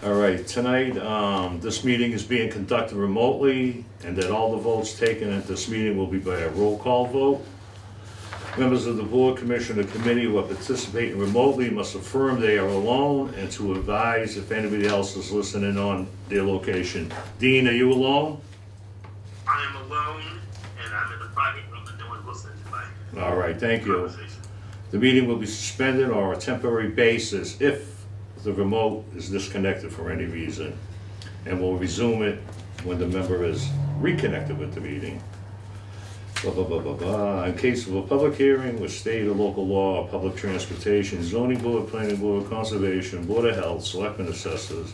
All right, tonight, this meeting is being conducted remotely, and that all the votes taken at this meeting will be by a roll call vote. Members of the board, commission, or committee who are participating remotely must affirm they are alone and to advise if anybody else is listening on their location. Dean, are you alone? I am alone, and I'm in a private room, and no one's listening to my All right, thank you. conversation. The meeting will be suspended on a temporary basis if the remote is disconnected for any reason, and we'll resume it when the member is reconnected with the meeting. Blah, blah, blah, blah, blah. In case of a public hearing with state or local law, public transportation, zoning board, planning board, conservation, board of health, selectmen, assessors,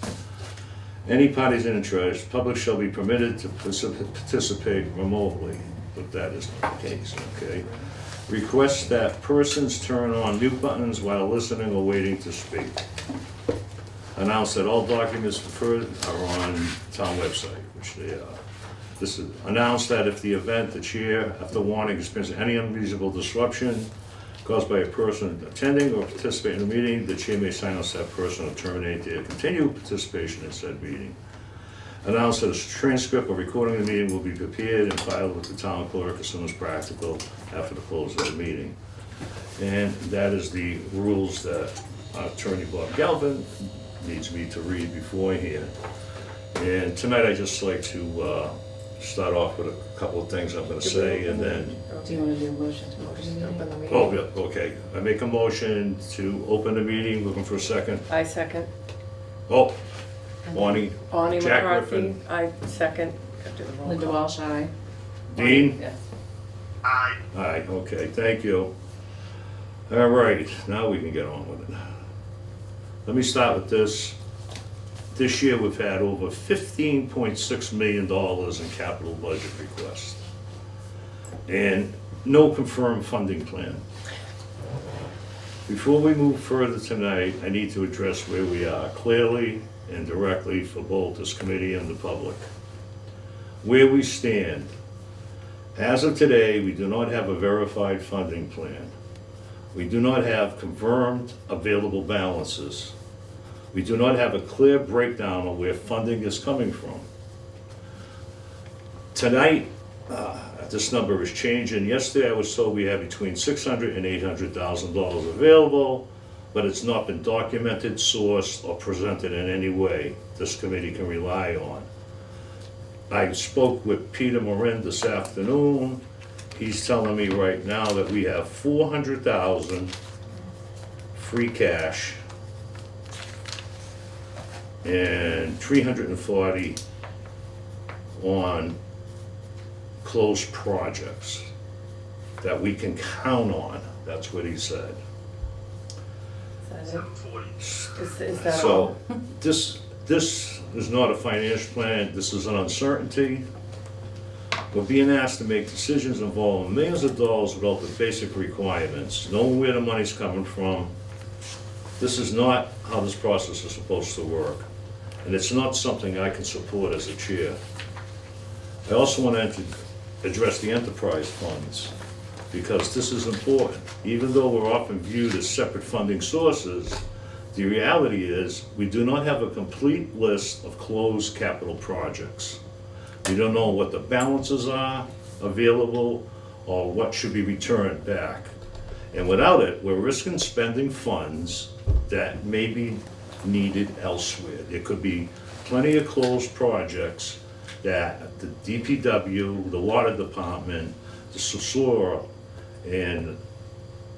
any parties in interest, public shall be permitted to participate remotely, but that is not the case, okay? Request that persons turn on mute buttons while listening or waiting to speak. Announce that all documents referred are on town website, which they are. This is announce that if the event, the chair, after warning, experiences any unreasonable disruption caused by a person attending or participating in the meeting, the chair may silence that person or terminate their continued participation in said meeting. Announce that a transcript or recording of the meeting will be prepared and filed with the town clerk as soon as practical after the close of the meeting. And that is the rules that Attorney Bob Galvin needs me to read beforehand. And tonight I'd just like to start off with a couple of things I'm gonna say, and then, Do you want to do a motion to open the meeting? oh, yeah, okay. I make a motion to open the meeting, looking for a second. I second. Oh, Bonnie, Bonnie Jack McCarthy, Griffin. I second. Got to do the roll Linda call. Walsh, aye. Dean? Yes. I Aye, okay, thank you. All right, now we can get on with it. Let me start with this. This year, we've had over $15.6 million in capital budget requests, and no confirmed funding plan. Before we move further tonight, I need to address where we are clearly and directly for both this committee and the public. Where we stand. As of today, we do not have a verified funding plan. We do not have confirmed available balances. We do not have a clear breakdown of where funding is coming from. Tonight, this number is changing. Yesterday, I was told we had between $600,000 and $800,000 available, but it's not been documented, sourced, or presented in any way this committee can rely on. I spoke with Peter Morin this afternoon. He's telling me right now that we have $400,000 free cash and $340 on closed projects that we can count on. That's what he said. Is that it? 740. Is that all? So this is not a financial plan. This is an uncertainty. We're being asked to make decisions involving millions of dollars without the basic requirements, knowing where the money's coming from. This is not how this process is supposed to work, and it's not something I can support as a chair. I also want to address the enterprise funds, because this is important. Even though we're often viewed as separate funding sources, the reality is we do not have a complete list of closed capital projects. We don't know what the balances are available or what should be returned back. And without it, we're risking spending funds that may be needed elsewhere. There could be plenty of closed projects that the DPW, the water department, the sewer, and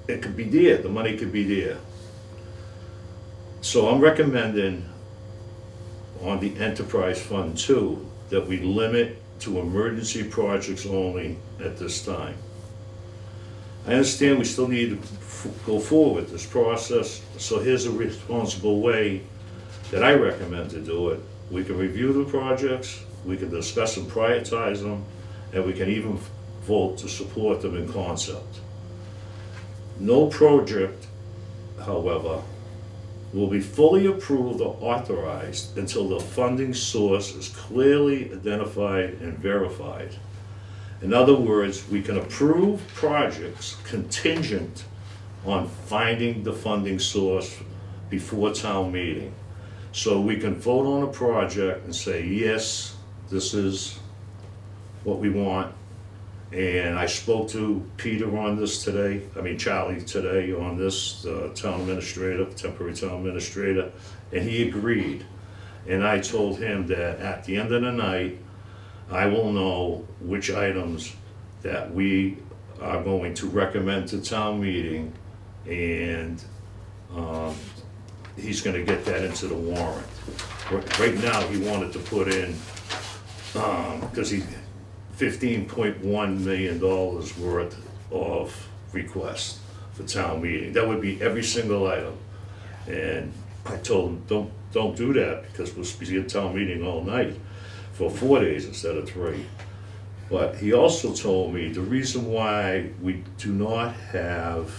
it could be there, the money could be there. So I'm recommending on the enterprise fund too, that we limit to emergency projects only at this time. I understand we still need to go forward with this process, so here's a responsible way that I recommend to do it. We can review the projects, we can discuss and prioritize them, and we can even vote to support them in concept. No project, however, will be fully approved or authorized until the funding source is clearly identified and verified. In other words, we can approve projects contingent on finding the funding source before town meeting. So we can vote on a project and say, yes, this is what we want. And I spoke to Peter on this today, Charlie today on this, the town administrator, temporary town administrator, and he agreed. And I told him that at the end of the night, I will know which items that we are going to recommend to town meeting, and he's gonna get that into the warrant. Right now, he wanted to put in, because he, $15.1 million worth of requests for town meeting. That would be every single item. And I told him, don't do that, because we'll be at town meeting all night for 4 days instead of 3. But he also told me the reason why we do not have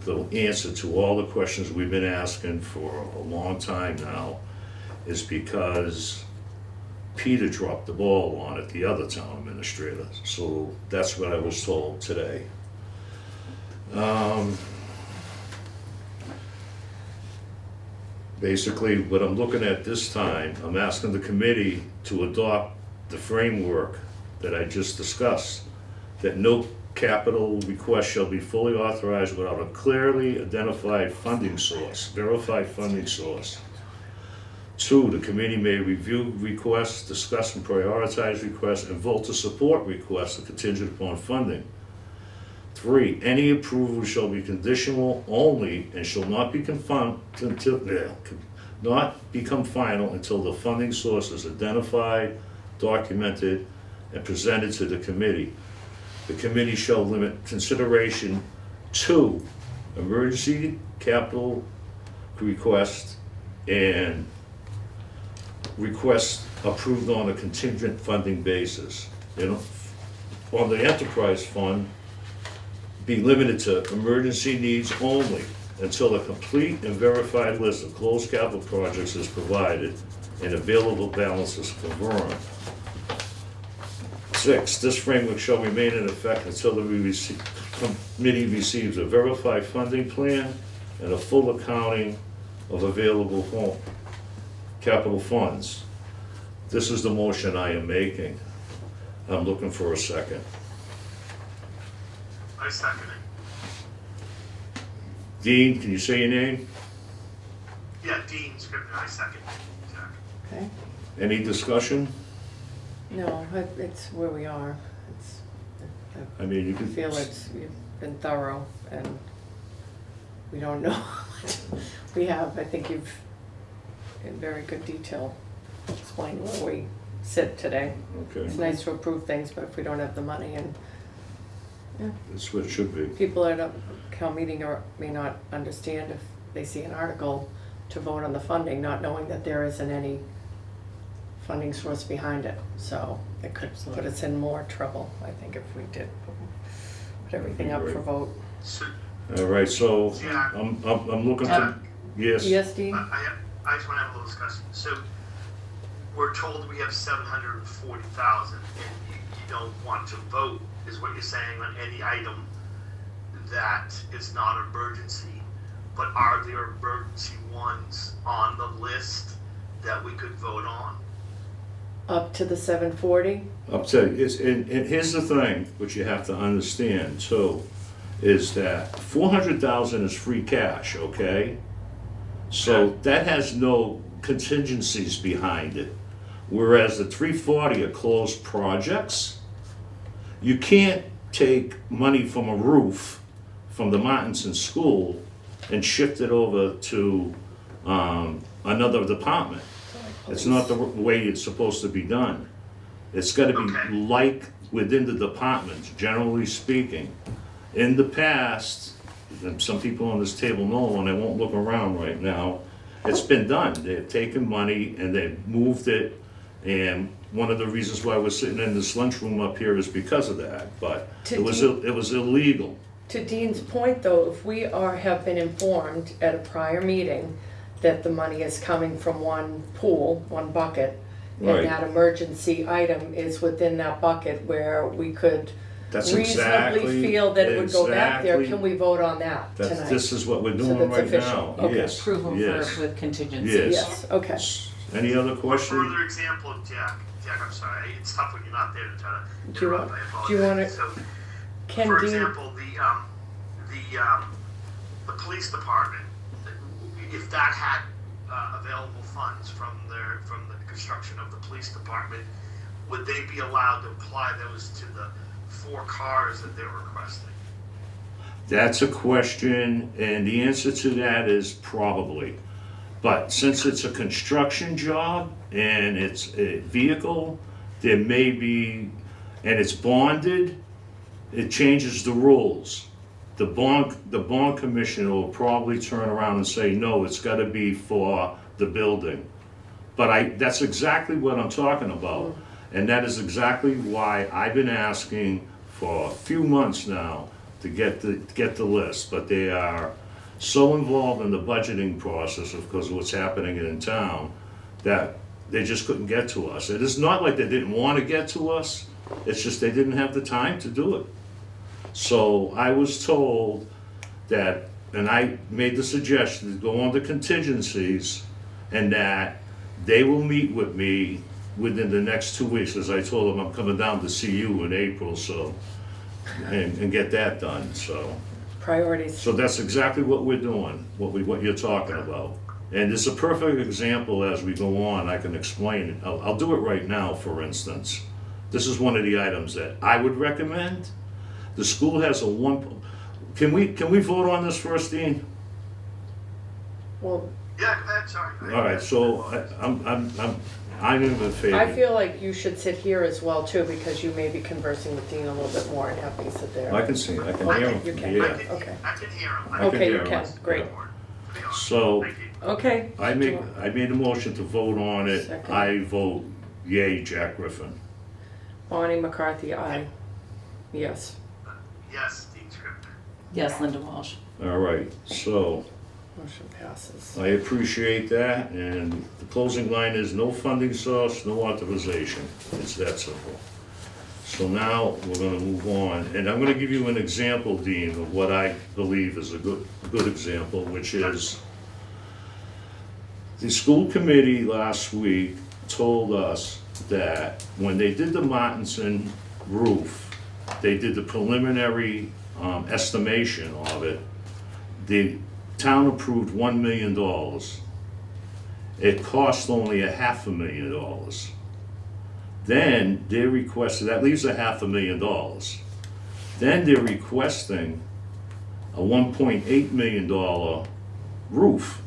the answer to all the questions we've been asking for a long time now is because Peter dropped the ball on it, the other town administrator. So that's what I was told today. Basically, what I'm looking at this time, I'm asking the committee to adopt the framework that I just discussed, that no capital request shall be fully authorized without a clearly identified funding source, verified funding source. 2, the committee may review requests, discuss and prioritize requests, and vote to support requests contingent upon funding. 3, any approval shall be conditional only and shall not become final until the funding source is identified, documented, and presented to the committee. The committee shall limit consideration to emergency capital requests and requests approved on a contingent funding basis. On the enterprise fund, be limited to emergency needs only until a complete and verified list of closed capital projects is provided and available balances confirmed. 6, this framework shall remain in effect until the committee receives a verified funding plan and a full accounting of available capital funds. This is the motion I am making. I'm looking for a second. I second it. Dean, can you say your name? Yeah, Dean Scrivener, I second. Zach. Okay. Any discussion? No, it's where we are. You I can. feel you've been thorough, and we don't know what we have. I think you've, in very good detail, explained where we sit today. Okay, It's nice to approve things, but if we don't have the money, and that's what it should be. people at a town meeting may not understand if they see an article to vote on the funding, not knowing that there isn't any funding source behind it. So it could put us in more trouble, I think, if we did put everything up for vote. So, All right, so Yeah. I'm looking to, yes? Yes, Dean? I just want to have a little discussion. So we're told we have 740,000, and you don't want to vote, is what you're saying, on any item that is not emergency. But are there emergency ones on the list that we could vote on? Up to the 740? I'll tell you, and here's the thing, which you have to understand too, is that 400,000 is free cash, okay? So that has no contingencies behind it. Whereas the 340 are closed projects. You can't take money from a roof from the Martinson School and shift it over to another department. It's not the way it's supposed to be done. It's gotta be Okay. like within the departments, generally speaking. In the past, and some people on this table know, and I won't look around right now, it's been done. They've taken money and they've moved it, and one of the reasons why we're sitting in this lunchroom up here is because of that, but it was illegal. To Dean's point, though, if we have been informed at a prior meeting that the money is coming from one pool, one bucket, Right. and that emergency item is within that bucket where we could That's reasonably feel that it would go back there, exactly- can we vote on that tonight? This is what we're So doing that's right official. now. Okay. Yes, Approval yes. with contingencies. Yes. Yes, okay. Any other For questions? further example, Jack, I'm sorry, it's tough when you're not there to try to Do you interrupt, want- I apologize. do you wanna- So, Can for Dean, example, the police department, if that had available funds from the construction of the police department, would they be allowed to apply those to the 4 cars that they're requesting? That's a question, and the answer to that is probably. But since it's a construction job and it's a vehicle, there may be, and it's bonded, it changes the rules. The bond commissioner will probably turn around and say, no, it's gotta be for the building. But that's exactly what I'm talking about. And that is exactly why I've been asking for a few months now to get the list. But they are so involved in the budgeting process because of what's happening in town that they just couldn't get to us. It is not like they didn't want to get to us, it's just they didn't have the time to do it. So I was told that, and I made the suggestion to go on to contingencies, and that they will meet with me within the next 2 weeks, as I told them I'm coming down to see you in April, so, and get that done, so. priorities? So that's exactly what we're doing, what you're talking about. And it's a perfect example as we go on, I can explain it. I'll do it right now, for instance. This is one of the items that I would recommend. The school has can we vote on this first, Dean? Well, Yeah, go ahead, sorry. All right, so I'm in favor. I feel like you should sit here as well too, because you may be conversing with Dean a little bit more and have me sit there. I can see, I can Okay, hear him. you can. Yeah. Okay. I can hear him. I can Okay, you hear can, him. great. So Thank you. Okay. I made a motion to vote on it. Second. I vote yay, Jack Griffin. Bonnie McCarthy, aye. Yes. Yes, Dean Scrivener. Yes, Linda Walsh. All right, so Motion passes. I appreciate that, and the closing line is no funding source, no authorization. It's that simple. So now we're gonna move on, and I'm gonna give you an example, Dean, of what I believe is a good example, which is the school committee last week told us that when they did the Martinson roof, they did the preliminary estimation of it. The town approved $1 million. It cost only $500,000. Then they requested, that leaves $500,000. Then they're requesting a $1.8 million roof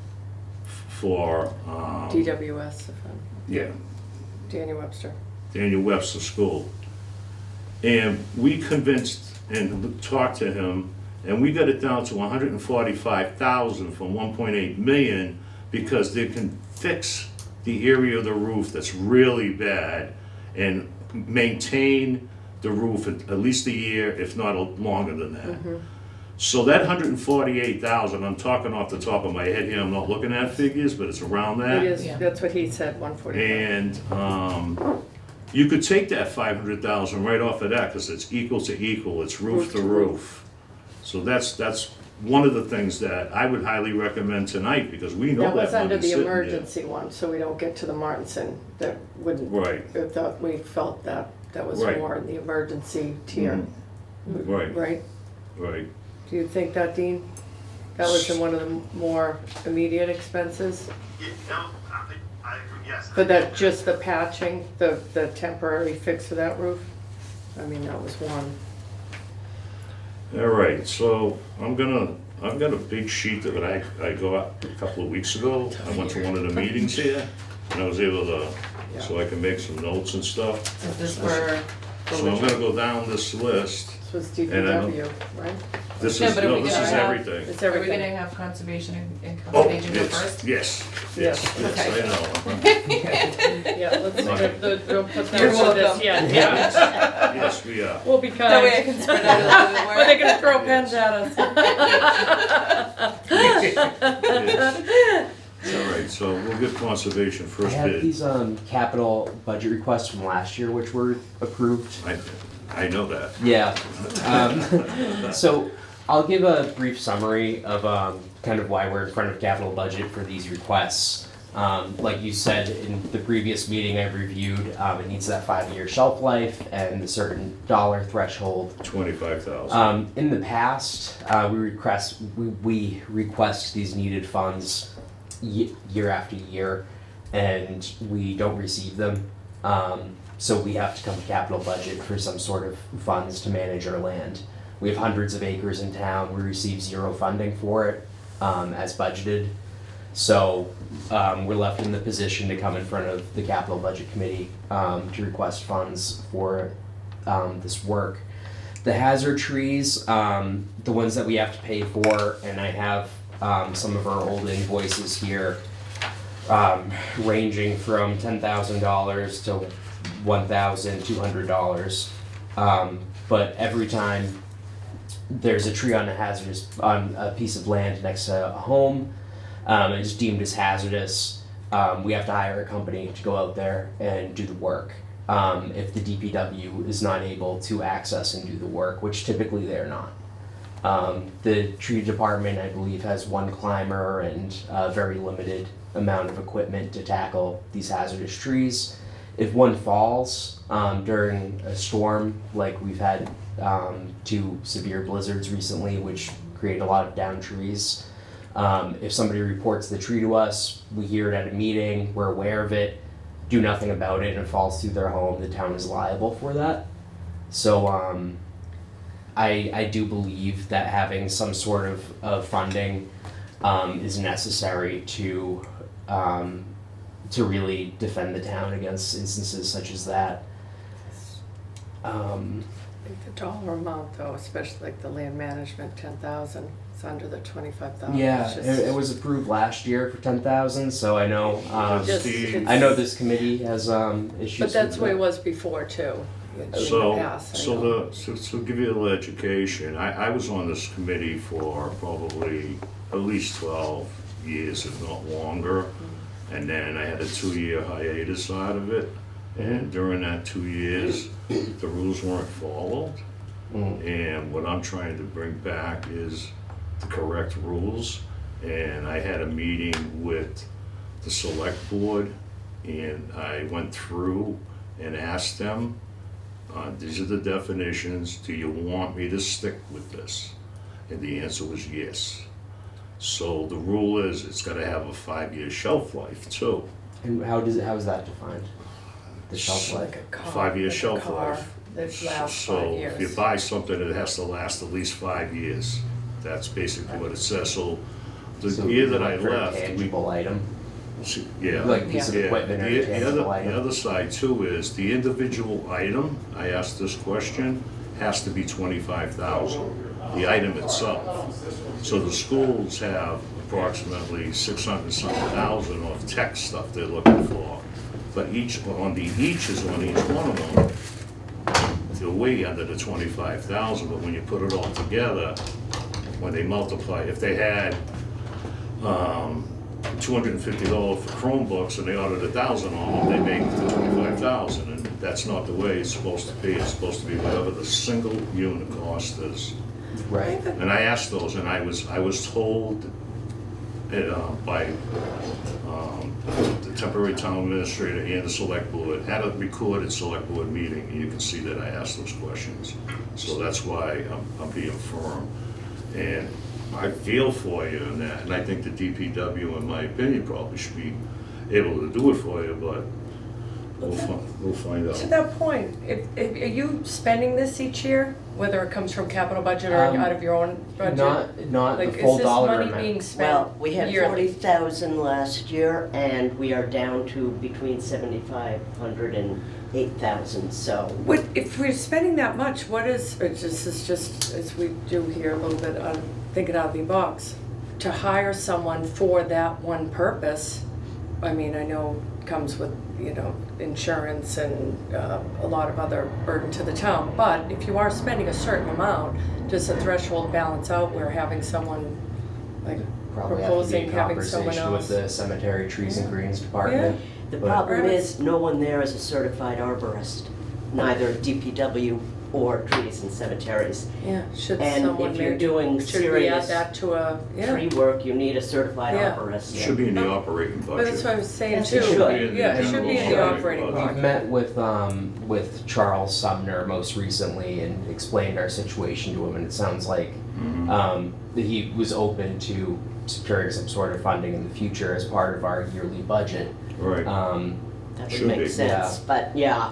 for, DWS, if I'm, yeah, Daniel Webster. Daniel Webster School. And we convinced and talked to him, and we got it down to $145,000 from $1.8 million because they can fix the area of the roof that's really bad and maintain the roof at least a year, if not longer than that. So that $148,000, I'm talking off the top of my head here, I'm not looking at figures, but it's around that. It is, Yeah. that's what he said, 145. And you could take that $500,000 right off of that because it's equal to equal, it's roof to roof. So that's one of the things that I would highly recommend tonight because we know That that was under money's the sitting there. emergency one, so we don't get to the Martinson, that wouldn't, Right, we felt that was Right. more in the emergency tier. Right. Right? right. Do you think that, Dean? That was in one of the more immediate expenses? You know, I agree, yes. But that, just the patching, the temporary fix for that roof? I mean, that was one. All right, so I've got a big sheet that I got a couple of weeks ago. I went to one of the meetings here and I was able to, so I can make some notes and stuff. Is this for? So I'm gonna go down this list. This was And I don't- DPW, right? This Yeah, is, but are we no, this gonna is have- everything. It's Are we everything. gonna have conservation and Oh, conservation go yes, first? yes, Yes, yes, I know. Yeah, let's, don't put that You're on this welcome. yet. Yes, yes, we are. We'll be That way I kind. can spread out a little bit more. Or they're gonna throw pens at us. Yes. All right, so we'll get conservation I first have bid. these capital budget requests from last year which were approved. I know that. Yeah. So I'll give a brief summary of kind of why we're in front of capital budget for these requests. Like you said in the previous meeting I reviewed, it needs that 5-year shelf life and a certain dollar threshold. 25,000. In the past, we request these needed funds year after year, and we don't receive them. So we have to come to capital budget for some sort of funds to manage our land. We have hundreds of acres in town. We receive 0 funding for it as budgeted. So we're left in the position to come in front of the capital budget committee to request funds for this work. The hazard trees, the ones that we have to pay for, and I have some of our old invoices here, ranging from $10,000 to $1,200. But every time there's a tree on a piece of land next to a home, it's deemed as hazardous, we have to hire a company to go out there and do the work. If the DPW is not able to access and do the work, which typically they're not. The tree department, I believe, has 1 climber and a very limited amount of equipment to tackle these hazardous trees. If one falls during a storm, like we've had 2 severe blizzards recently, which create a lot of downed trees, if somebody reports the tree to us, we hear it at a meeting, we're aware of it, do nothing about it, and it falls through their home, the town is liable for that. So I do believe that having some sort of funding is necessary to really defend the town against instances such as that. I think the dollar amount though, especially like the land management, 10,000, it's under the 25,000. Yeah, It's just- it was approved last year for 10,000, so I know, Just- Steve- I know this committee has issues But that's with the way it that. was before too, in the So, past, I know. so give you a little education, I was on this committee for probably at least 12 years, if not longer. And then I had a 2-year hiatus out of it. And during that 2 years, the rules weren't followed. And what I'm trying to bring back is the correct rules. And I had a meeting with the select board, and I went through and asked them, these are the definitions, do you want me to stick with this? And the answer was yes. So the rule is it's gotta have a 5-year shelf life too. And how is that defined? The shelf life? Like a car, 5-year like a shelf car life. that lasts 5 So years. if you buy something, it has to last at least 5 years. That's basically what it says. So the So year that I for a left, we, tangible item, yeah. like piece of Yeah, equipment or the tangible the item. other side too is the individual item, I asked this question, has to be 25,000, the item itself. So the schools have approximately 600-something thousand of tech stuff they're looking for. But each is on each one of them, they're way under the 25,000, but when you put it all together, when they multiply, if they had $250 for Chromebooks and they ordered 1,000 on them, they make the 25,000, and that's not the way it's supposed to be. It's supposed to be whatever the single unit cost is. Right. And I asked those, and I was told by the temporary town administrator and the select board, at a recorded select board meeting, and you can see that I asked those questions. So that's why I'm being firm. And I feel for you in that, and I think the DPW, in my opinion, probably should be able to do it for you, but we'll find To out. that point, if, are you spending this each year, whether it comes from capital budget or out of your own budget? Not Like, the full dollar is this money amount. being spent Well, we had yearly? 40,000 last year, and we are down to between 7,500 and 8,000, so. What, if we're spending that much, what is, this is just, as we do here a little bit, thinking out of the box, to hire someone for that one purpose, I mean, I know it comes with, insurance and a lot of other burden to the town, but if you are spending a certain amount, does the threshold balance out where having someone, like, Probably have to be proposing a having someone conversation with else? the cemetery trees and greens department. The But- problem Rabbits. is, no one there is a certified arborist, neither DPW or trees in cemeteries. Yeah, should And someone if you're maybe, doing should we add serious that to a, yeah. tree work, you need a certified Yeah. arborist. It should be in the operating But that's what I budget. was saying Yes, too. it should. Yeah, it should be in the General operating operating We've budget. met with Charles Sumner most recently and explained our situation to him, and it sounds like that he was open to securing some sort of funding in the future as part of our yearly budget. Right. That Should would be. make sense, but yeah,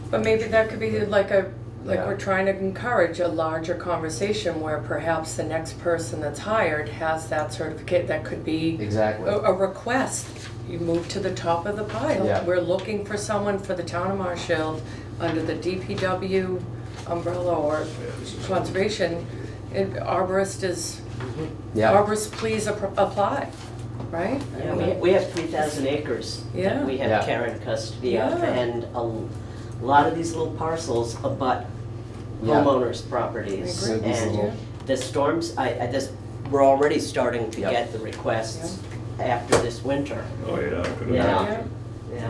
But maybe that could be like Yeah. we're trying to encourage a larger conversation where perhaps the next person that's hired has that certificate. That could be Exactly. a request. You move to the top of the pile. Yeah. We're looking for someone for the town of Marshfield under the DPW umbrella or conservation. Arborist is, Yeah. arborist, please apply, right? I yeah, mean, we have 3,000 acres Yeah. that we have Yeah. Karen custody of, Yeah. and a lot of these little parcels abut Yeah. homeowners' properties. I agree. These And little- the storms, we're already starting to Yep. get the requests after this winter. Oh, yeah, I could Yeah. imagine. Yeah,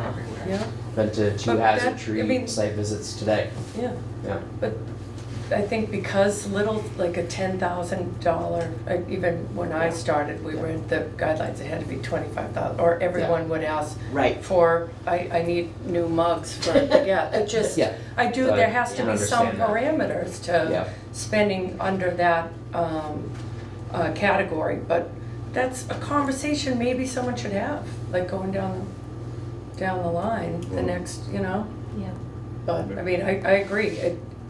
Yeah. yeah, Been to 2 But hazard that- tree I mean- site visits today. yeah. Yeah. But I think because little, like a $10,000, even when I started, we were, the guidelines, it had to be 25,000, or everyone would ask Right. for, I need new mugs for, yeah, it just, Yeah. I do, So I there has to can be some understand that. parameters to Yeah. spending under that category, but that's a conversation maybe someone should have, like going down the line, the Well- next, you know? Yeah. But, I mean, I agree,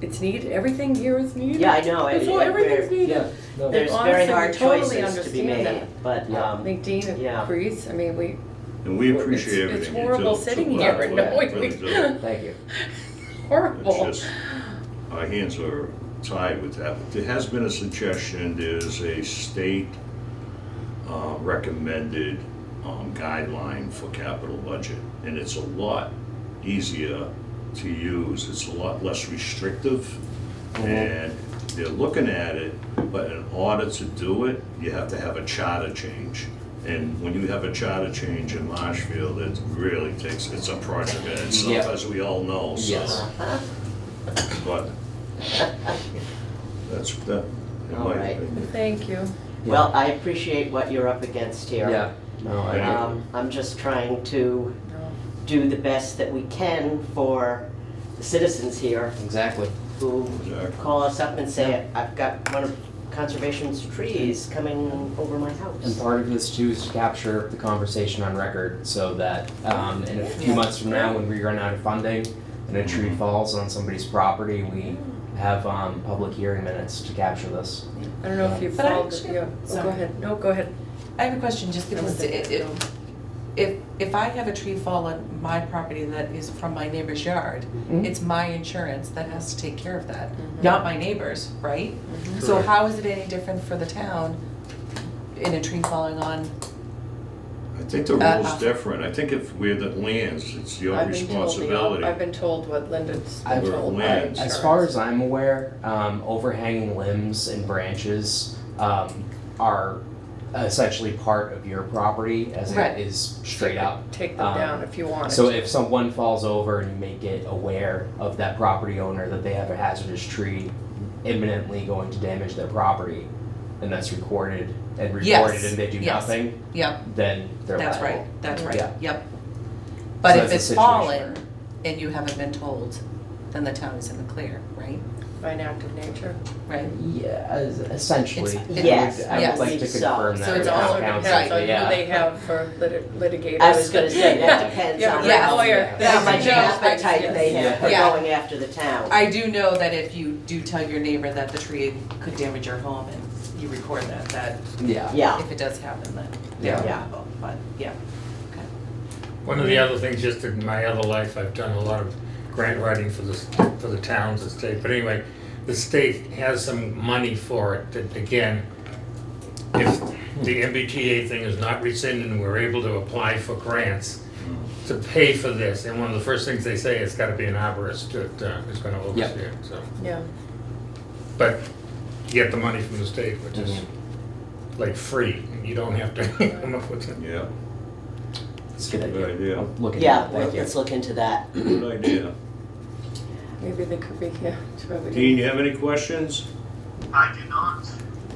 it's needed, everything here is needed. Yeah, I know. That's all, everything's needed. Yeah. No. There's Honestly, very we hard totally choices to be understand made, that. but, Yeah. I think Dean Yeah. agrees, I mean, we, And we appreciate It's- it's everything you do. horrible so sitting by here the and way, knowing really we- do. Thank you. horrible. It's just, our hands are tied with that. There has been a suggestion, there's a state recommended guideline for capital budget, and it's a lot easier to use, it's a lot less restrictive, and they're looking at it, but in order to do it, you have to have a charter change. And when you have a charter change in Marshfield, it really takes, it's a project in itself, Yeah. as we all know, so. Yes. But that's, that, in All my right. opinion. Thank you. well, I appreciate what you're up against here. Yeah. No, I Yeah. I'm just trying to No. do the best that we can for the citizens here exactly. who Exactly. call us up and say, I've got one of Conservation's trees coming over my And house. part of this too is to capture the conversation on record so that in a few months from now, when we run out of funding and a tree falls on somebody's property, we have public hearing minutes to capture this. I don't know if you But I followed, actually- yeah, oh, go sorry. ahead, no, go ahead. I have a question, just because if I have a tree fall on my property that is from my neighbor's yard, Mhm. it's my insurance that has to take care of that, Mhm. not my neighbor's, right? So Correct. how is it any different for the town in a tree falling on? I think the rule's different. I think if we're the lands, it's your I've been told responsibility. I've been told what Linda's I've been heard told by lands. As insurance. far as I'm aware, overhanging limbs and branches are essentially part of your property as Right. it is straight up. Take them down if you want. So if someone falls over and you make it aware of that property owner that they have a hazardous tree imminently going to damage their property, and that's recorded and Yes, reported and they do yes. nothing, Yep, then they're that's liable. right, that's right, Yeah. yep. But So if that's a it's situation fallen where- and you haven't been told, then the town is in the clear, right? By an act of nature. Right? Yeah, essentially. It's- Yes, I would yes. like to So- confirm that so with it's town also council, Depends but on yeah. who they have for litigators. I was gonna say, that depends Yeah, on yeah, how, lawyer. how much Yeah. appetite they have for Yeah. going after the town. I do know that if you do tell your neighbor that the tree could damage your home and you record that Yeah. Yeah, if it does happen, then Yeah. they're liable, but, yeah. Okay. One of the other things, just in my other life, I've done a lot of grant writing for the towns and state, but anyway, the state has some money for it, that again, if the MBTA thing is not rescinded and we're able to apply for grants to pay for this, and one of the first things they say, it's gotta be an arborist that is gonna oversee Yep. it, so. Yeah, But you get the money from the state, which is Mhm. like free, and you don't have to come up with it. Yeah, It's a good good idea. idea. I'll look into yeah, that, thank you. let's look into that. Good idea. maybe they could be here to everybody. Dean, you have any questions? I do not.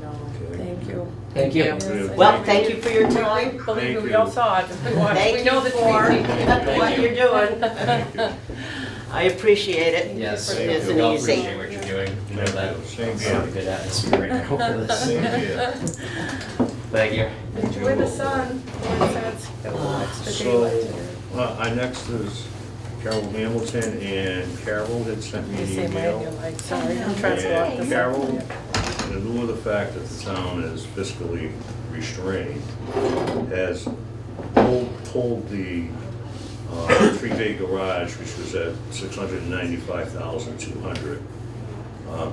No, Okay. thank you. Thank you. Yes, I Well, know. thank you for your time. Believe Thank me, we you. all saw it. We watched, Thank we know you the for tweet. what you're doing. Thank you. I appreciate it. Yes, It you. isn't we all easy. appreciate what you're doing. You know that. Same It's here. not a good atmosphere right now for this. Same here. Thank you. Enjoy the sun. It's got a little extra So, daylight today. our next is Carol Hamilton, and Carol had sent me You an see my email. email, like, sorry, I'm trying to block And this. Carol, in lieu of the fact that the town is fiscally restrained, has pulled the three-bay garage, which was at $695,200.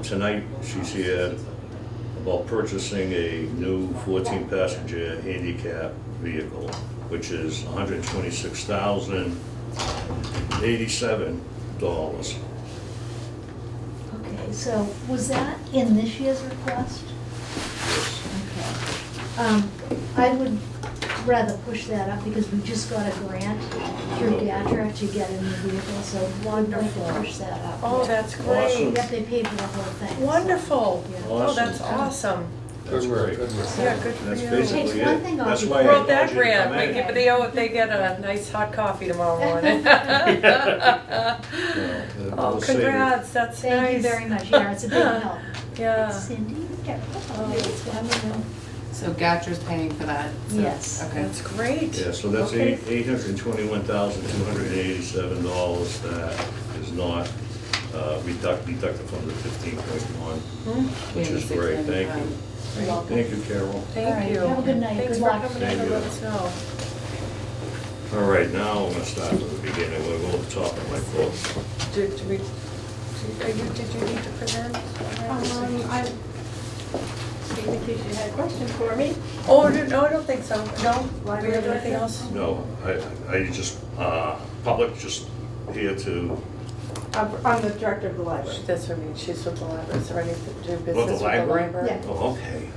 Tonight, she's here about purchasing a new 14-passenger handicap vehicle, which is $126,087. Okay, so was that in this year's request? Yes. Okay. I would rather push that up because we just got a grant through GATRA to get a new vehicle, so I'd like to push that up. Oh, that's Awesome. great. Yep, they paid for the whole thing. so, Wonderful. yeah. Oh, that's awesome. That's great. Yeah, good for That's you. basically Takes it. one thing off That's your why I Wrote that told you to grant, come we in. give, they get a nice hot coffee tomorrow morning. Oh, We'll save it. congrats, that's nice. Thank you very much, yeah, it's a big help. Yeah. Cindy, careful. Oh, It's coming. So GATRA's paying for that? So- Yes. Okay. That's great. Yeah, so that's Okay. $821,287 that is not deducted from the 15.1, which is great, thank you. You're welcome. Thank you, Carol. All Thank right, you. have a good night. Thanks Good for luck. coming in Thank to you. let us know. All right, now I'm gonna start from the beginning, we'll go to the top of my book. Did you need to present? In case you had questions for me. Oh, no, I don't think so. No? Do we have anything else? No, I just, public, just here to, I'm the director of the library. That's what I mean, she's with the library. Is there anything to do the business with the library? library? Yeah. oh, okay.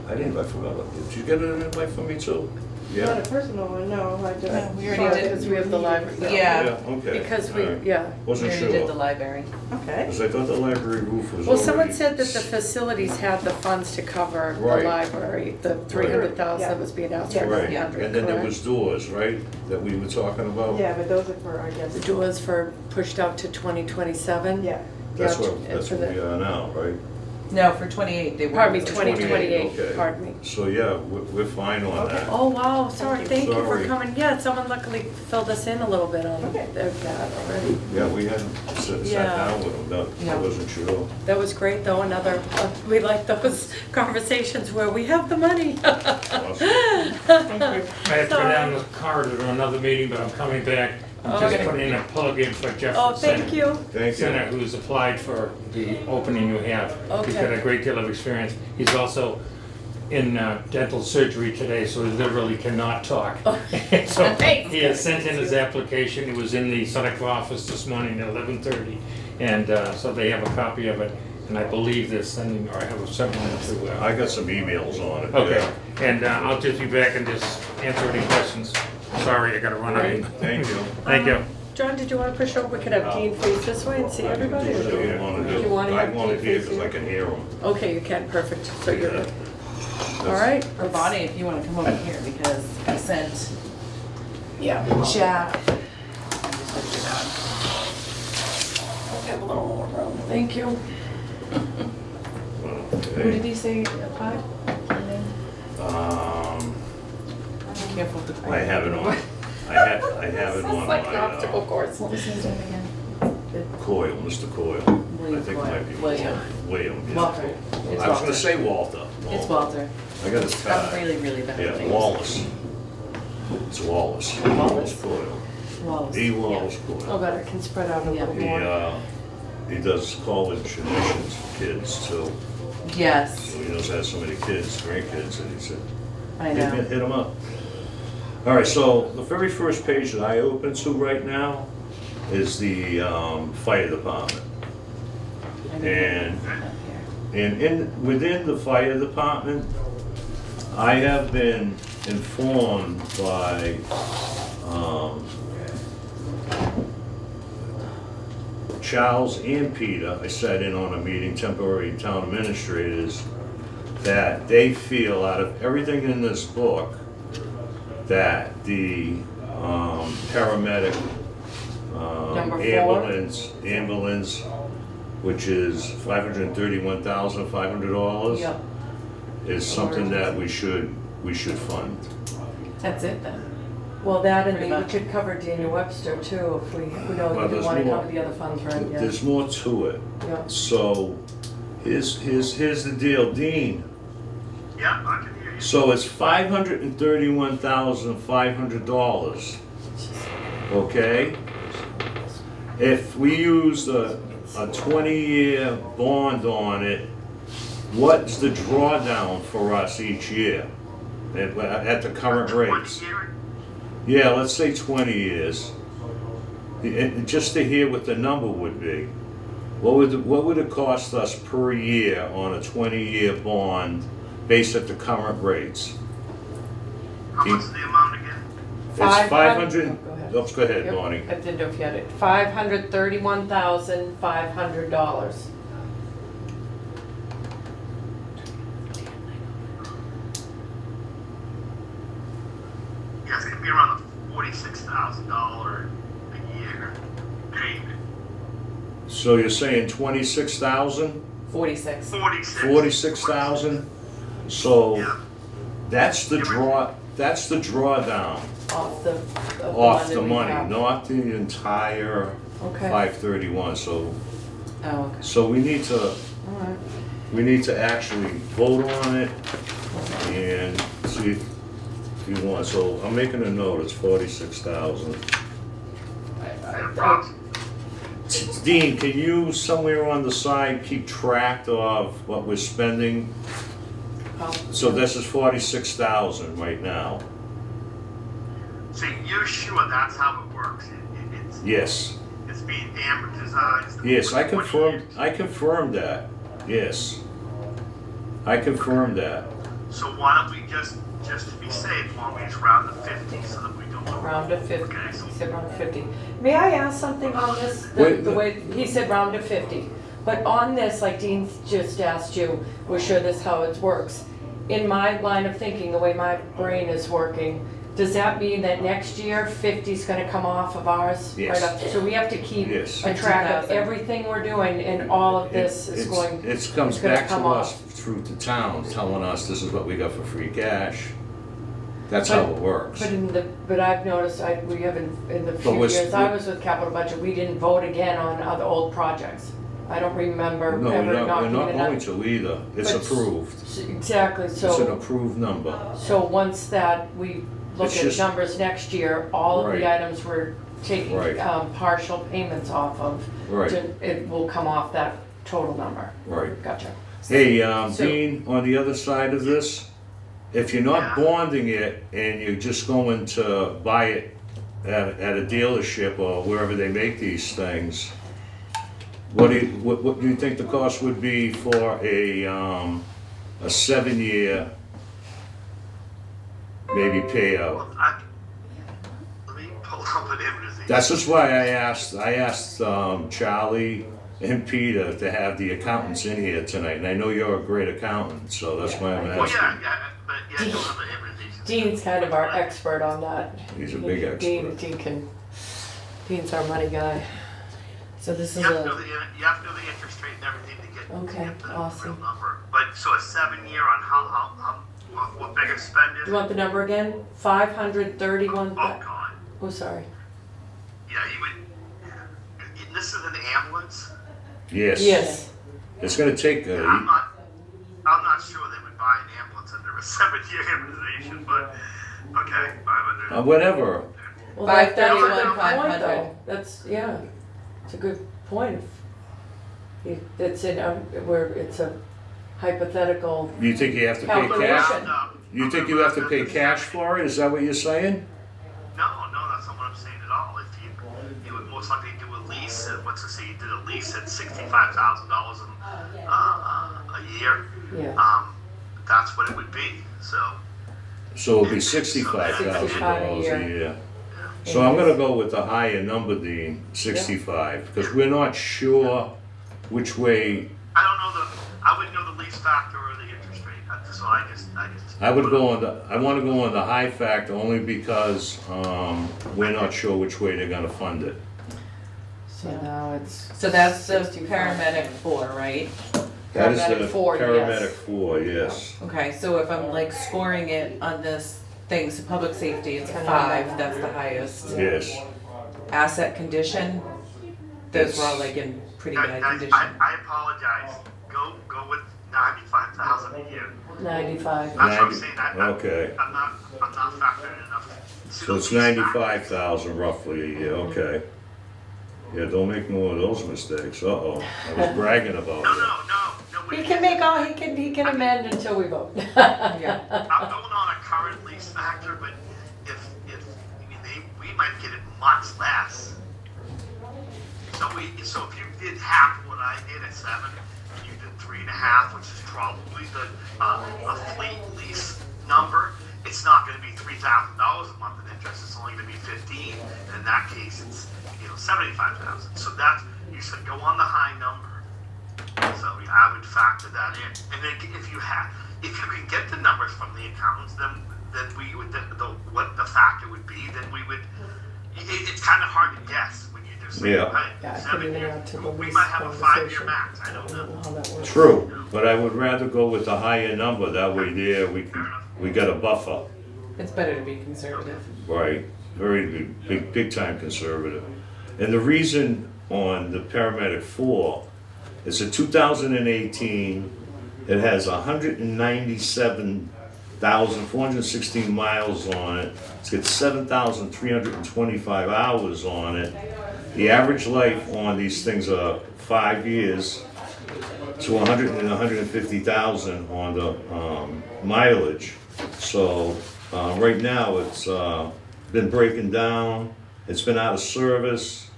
I forgot, did you get an invite from me too? Not Yeah? a personal one, no, I just. No, we already did. Because we have the library. Yeah. Okay. Because all we, right. yeah. We Wasn't already did the sure, library. Okay. because I thought the library roof was Well, someone already- said that the facilities had the funds to cover the Right. library, the 300,000 that was being asked for, Right, 300, and then there correct? was doors, right, that we were talking about? Yeah, but those are for, I guess. The doors for pushed out to 2027? Yeah. That's Yeah, what, and that's for what the- we are now, right? No, for 28, they were. Pardon me, That's 2028, okay. pardon me. So, yeah, we're fine on Okay. that. Oh, wow, sorry, thank you for Sorry. coming. Yeah, someone luckily filled us in a little bit on Okay. that already. Yeah, we hadn't sat Yeah. down with them, I Yeah. wasn't sure. That was great, though, we like those conversations where we have the money. Awesome. Thank you. I have to go down the corridor to another meeting, but I'm coming back. I'm just Okay. putting in a plug-in for Jeff Oh, thank you. Thank Senate, you. who's applied for the opening you have. He's got Okay. a great deal of experience. He's also in dental surgery today, so he literally cannot talk. So Thanks. he has sent in his application. It was in the Sonic office this morning at 11:30. And so they have a copy of it, and I believe they're sending, or I have sent one to. I got some emails on it. Okay, yeah. and I'll just be back and just answer any questions. Sorry, I gotta run out. Thank you. Thank you. John, did you want to push over? We could have Dean face this way and see everybody? or So do you wanna do- you want to I have want Dean it here face because I you? can hear them. Okay, you can, perfect. So you're good. All right. Or Bonnie, if you wanna come over here, because I sent Yeah. Jack. Have a little more room. Thank you. Who did Okay. he say applied? Be careful with the. I have it on, I have it on It's like an my obstacle course. What was his name again? Coyle, Mr. Coyle. I William think it Coyle. might be William. William, yeah. Walter. It's I was Walter. gonna say Walter. It's Walter. I got his I'm card. really, really bad with Yeah, names. Wallace. It's Wallace. Wallace? Coyle. Wallace. E. Wallace Oh, Coyle. that it can spread out a Yeah. little He, more. he does college admissions for kids too. Yes, So he knows how so many kids, grandkids, and he said, I know. hit him up. All right, so the very first page that I open to right now is the fire department. I know. And Up here. within the fire department, I have been informed by Charles and Peter, I sat in on a meeting, temporary town administrators, that they feel out of everything in this book, that the paramedic, Number 4. ambulance, which is $531,500, Yep. is something that we should fund. That's it then. Well, that and Pretty we much. could cover Daniel Webster too, if we know Well, you there's wanna more. cover the other funds, right? Yeah. There's more to it. Yeah. So, here's the deal, Dean. Yeah, I can hear you. So it's $531,500, okay? If we use a 20-year bond on it, what's the drawdown for us each year at the current rates? 20 year? Yeah, let's say 20 years. And just to hear what the number would be. What would it cost us per year on a 20-year bond based at the current rates? How much is the amount again? It's 500. 500, Go ahead. oops, go ahead, Yep. Bonnie. I didn't know if you had it. $531,500. Yeah, it's gonna be around the $46,000 a year payment. So you're saying 26,000, 46. 46. 46,000? So Yeah. that's the drawdown Off the off the one that we money, have. not the entire Okay. 531. So, Oh, okay. so we need to, All right. we need to actually vote on it and see if you want. So I'm making a note, it's 46,000. No problem. Dean, can you somewhere on the side keep track of what we're spending? So this is 46,000 right now. So you're sure that's how it works? Yes, It's being amortized? yes, I over 20 confirmed, years? I confirmed that, yes. I confirmed that. So why don't we just to be safe, why don't we just round to 50 so that we don't. Round to 50. Okay, so He said round to 50. May I ask something on this? Wait, The way, he said round to 50. But on this, like Dean just asked you, we're sure this how it works. In my line of thinking, the way my brain is working, does that mean that next year 50 is gonna come off of ours? Yes. Right up. So we have to keep Yes. a track of 50,000. everything we're doing and all of this is going, It comes it's gonna back to come us off. through the town, telling us this is what we got for free cash. That's how it works. But I've noticed, we haven't, in the But few we're- years I was with capital budget, we didn't vote again on other old projects. I don't remember No, ever we're not knocking it going up. to either. It's But- approved. Exactly, It's an so, approved number. so once that, we look It's at just- numbers next year, all of Right. the items we're taking Right. partial payments off of, Right, it will come off that total number. right. Gotcha. Hey, So- Dean, on the other side of this, if you're not bonding it and you're just going to buy it at a dealership or wherever they make these things, what do you think the cost would be for a 7-year maybe payout? Well, let me pull up an image. That's just why I asked Charlie and Peter to have the accountants in here tonight, and I know you're a great accountant, so that's why I'm Well, asking. but I don't have the image. Dean's kind of our expert on that. He's a big expert. Dean's our money guy. So this You is have to a, know you have to know the interest rate and everything to Okay, get the awesome. real number. But so a 7-year on what bigger spend is? Do you want the number again? 531, Oh, God. oh, sorry. Yeah, you would, this is an ambulance? Yes. Yes. It's gonna take, I'm not sure they would buy an ambulance under a 7-year amortization, but, okay, 500. whatever. Well, that's a 531, good point, 500. though. That's, yeah, it's a good point. It's in, where it's a hypothetical, You think you have to pay Calculation. cash? No. You think you have to pay cash for it? Is that what you're saying? No, that's not what I'm saying at all. If you would most likely do a lease, let's just say you did a lease at $65,000 a year, yeah. that's what it would be, so. So it'll be $65,000 $65 a a year. year. So I'm gonna go with the higher number, Dean, 65, because we're not sure which way. I don't know I wouldn't know the lease factor or the interest rate, so I just. I would go on I wanna go on the high factor only because, we're not sure which way they're gonna fund it. So now it's. So that's the 65. paramedic 4, right? That is Paramedic the 4, yes. Paramedic 4, yes. Okay, so if I'm like scoring it on this thing, so public safety, it's a 10. 5, that's the highest. Yes. Asset condition, those were all like in pretty bad Guys, condition. I apologize. Go with 95,000 a year. 95. That's what I'm 90 saying. okay. I'm not factoring enough. So it's 95,000 roughly a year, okay. Yeah, don't make more of those mistakes, uh-oh. I was bragging about No, it. no. He can make all, he can amend until we vote. Yeah. I'm going on a current lease factor, but if I mean, we might get it much less. So if you did half what I did at 7, and you did 3.5, which is probably the a fleet lease number, it's not going to be $3,000 a month in interest. It's only going to be 15. And in that case, it's 75,000. So that you said go on the high number. So I would factor that in. And then if you can get the numbers from the accountants, then we would what the factor would be. Then we would. It's kind of hard to guess when you just say, Yeah. hey, Yeah, I 7 couldn't even years. add to the We lease might have a 5-year conversation. max. I don't I don't know. know how that works. True, but I would rather go with the higher number, that way there we got a buffer, It's better to be conservative. right? Very big time conservative. And the reason on the Paramedic 4, it's a 2018, it has 197,416 miles on it. It's got 7,325 hours on it. The average life on these things are 5 years to 100 and 150,000 on the mileage. So right now it's been breaking down. It's been out of service.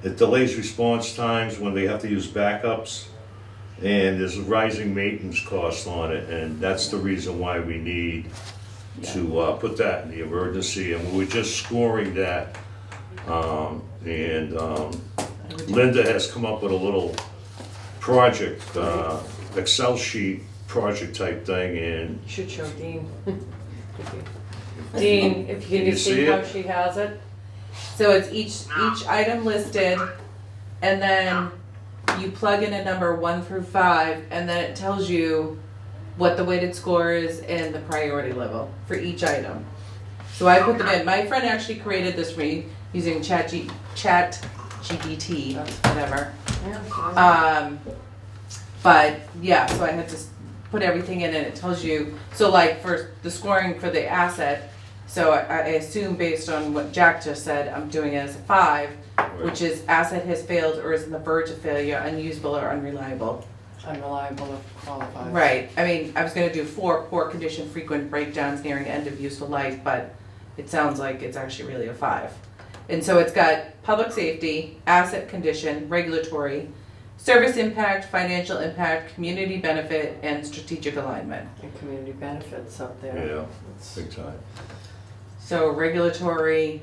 It delays response times when they have to use backups, and there's a rising maintenance cost on it, and that's the reason why we need to put that in the emergency, and we were just scoring that, and Linda has come up with a little project, Excel sheet project type thing, and You should show Dean. Dean, if Can you you can see see how it? she has it. So it's each item listed, and then you plug in a number 1 through 5, and then it tells you what the weighted score is and the priority level for each item. So I put them in. My friend actually created this for me using Chat GPT, whatever. Yeah. But yeah, so I had to put everything in, and it tells you. So like for the scoring for the asset. So I assume based on what Jack just said, I'm doing it as a 5, which is asset has failed or is on the verge of failure, unusable or unreliable. Unreliable if qualified. Right, I mean, I was gonna do 4, poor condition, frequent breakdowns nearing end of useful life, but it sounds like it's actually really a 5. And so it's got public safety, asset condition, regulatory, service impact, financial impact, community benefit, and strategic alignment. And community benefits up there. yeah, It's- big time. So regulatory,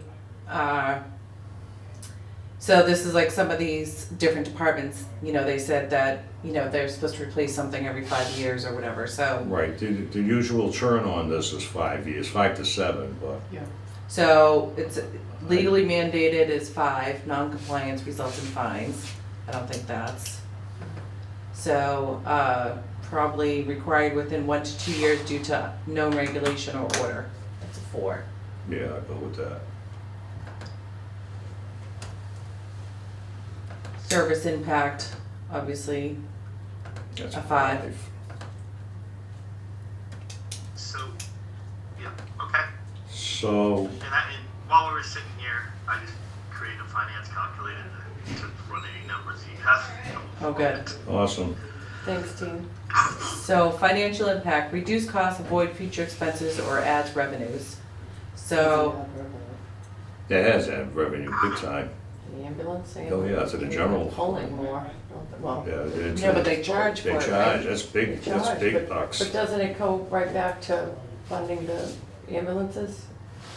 so this is like some of these different departments, they said that, they're supposed to replace something every 5 years or whatever, so. Right, the usual turn on this is 5 years, 5 to 7, but So it's legally mandated is 5, non-compliance results in fines. I don't think that's. So, probably required within 1 to 2 years due to known regulation or order. That's a 4. yeah, I go with that. Service impact, obviously, That's A 5. So, yeah, okay. So, And while we were sitting here, I just created a finance calculator to run any numbers you have. Oh, good. awesome. Thanks, Dean. So financial impact, reduce costs, avoid future expenses, or adds revenues. So, It has had revenue, big time. The ambulance and. Oh, yeah, to the general. Pulling more, well. Yeah, it's. no, but they charge for They it, charge, right? that's big, they that's charge, big but- bucks. But doesn't it go right back to funding the ambulances?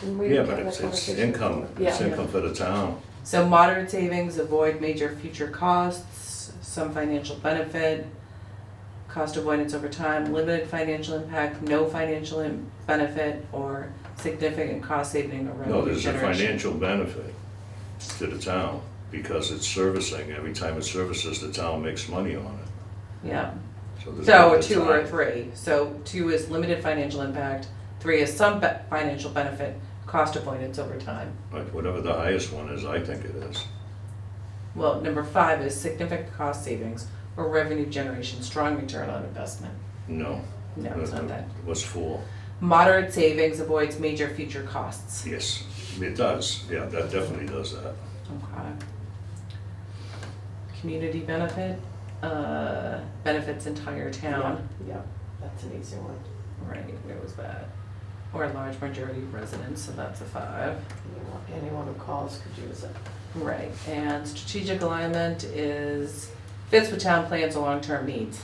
We Yeah, had but that it's conversation income, before. it's Yeah. income for the town. So moderate savings, avoid major future costs, some financial benefit, cost avoidance over time, limited financial impact, no financial benefit, or significant cost saving or No, revenue there's a generation. financial benefit to the town, because it's servicing, every time it services, the town makes money on it. Yeah, there's so a the 2 or a time. 3. So 2 is limited financial impact, 3 is some financial benefit, cost avoidance over time. Like, whatever the highest one is, I think it is. Well, number 5 is significant cost savings or revenue generation, strong return on investment. No. No, it's not that. What's 4? Moderate savings avoids major future costs. Yes, it does, yeah, that definitely does that. Okay. Community benefit, benefits entire town. Yeah, that's an easy one. Right, where was that? Or a large majority of residents, so that's a 5. Anyone who calls could use it. Right, and strategic alignment fits with town plans and long-term needs.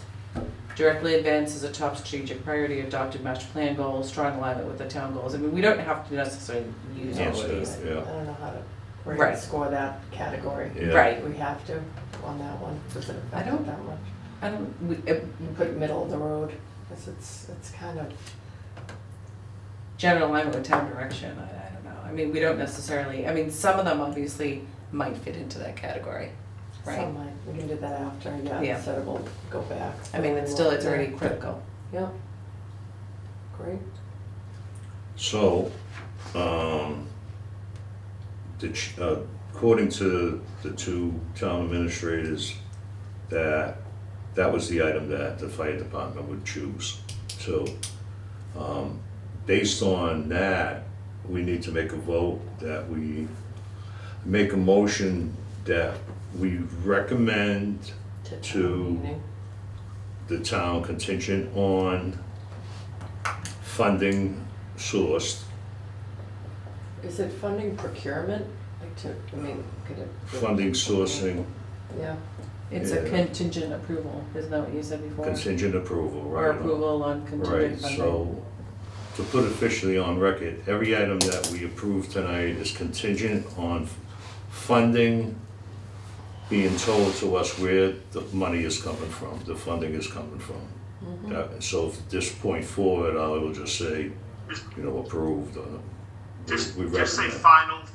Directly advances a top strategic priority, adopted master plan goals, strong alignment with the town goals. I mean, we don't have to necessarily use all of these. I Yeah, don't know how to Right. rate score that category. Yeah. Right, We have to on that one. Does it I affect don't- it that much? I don't, You put middle of the road, because it's kind of, general alignment with town direction, I don't know. I mean, we don't necessarily, I mean, some of them obviously might fit into that category, right? some might, we can do that after, yeah, Yeah. instead of we'll go back. I mean, it's already critical. Yeah. Great. so, according to the 2 town administrators, that was the item that the fire department would choose. So, based on that, we need to make a vote that we make a motion that we recommend To To- town meeting. the town contingent on funding sourced. Is it funding procurement? Like to, I mean, could it? Funding sourcing, Yeah, It's a Yeah. contingent approval, isn't that what you said before? contingent approval, right? Or approval on Right, contingent funding. so, to put officially on record, every item that we approve tonight is contingent on funding being told to us where the money is coming from, the funding is coming from. So from this point forward, I will just say, approved, or Just, we just say recommend.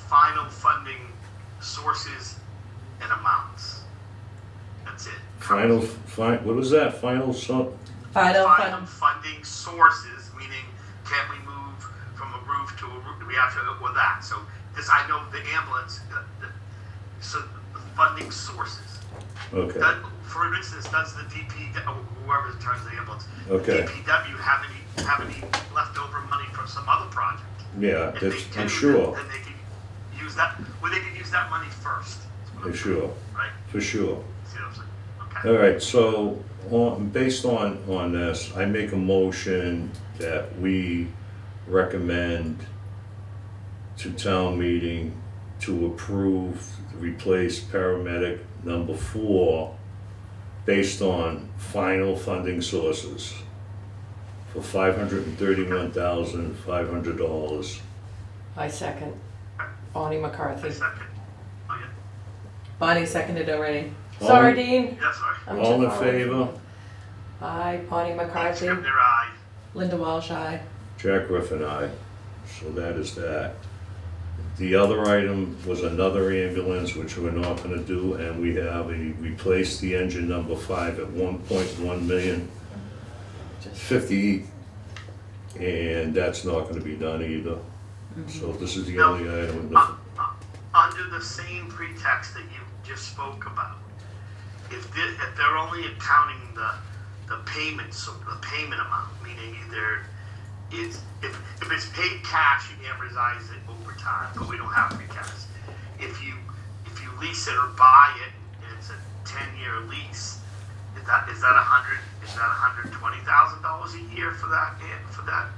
final funding sources and amounts. That's it. What was that, final, Final Final fund, funding sources, meaning can we move from a roof to a roof, we have to, with that. So this, I know the ambulance, so the funding sources. okay, For instance, does the whoever turns the ambulance, okay, DPW have any leftover money from some other project? yeah, If that's, they I'm do, sure, then they can use that, well, they can use that money first. for sure, Right? for sure. See what I'm saying? Okay. All right, so, based on this, I make a motion that we recommend to town meeting to approve, replace paramedic number 4 based on final funding sources for $531,500. I second. Bonnie McCarthy. Second. Okay. Bonnie seconded already. Sorry, Dean. Yeah, sorry. I'm All too in far away from favor? you. Aye, Bonnie McCarthy. Scrivener, aye. Linda Walsh, aye. Jack Griffin, aye. So that is that. The other item was another ambulance, which we're not gonna do, and we have replace the engine number 5 at 1.1 million. 50, and that's not gonna be done either. So this is the only item in the, Under the same pretext that you just spoke about, if they're only accounting the payment, so the payment amount, meaning either if it's paid cash, you amortize it over time, but we don't have free cash. If you lease it or buy it, and it's a 10-year lease, is that $120,000 a year for that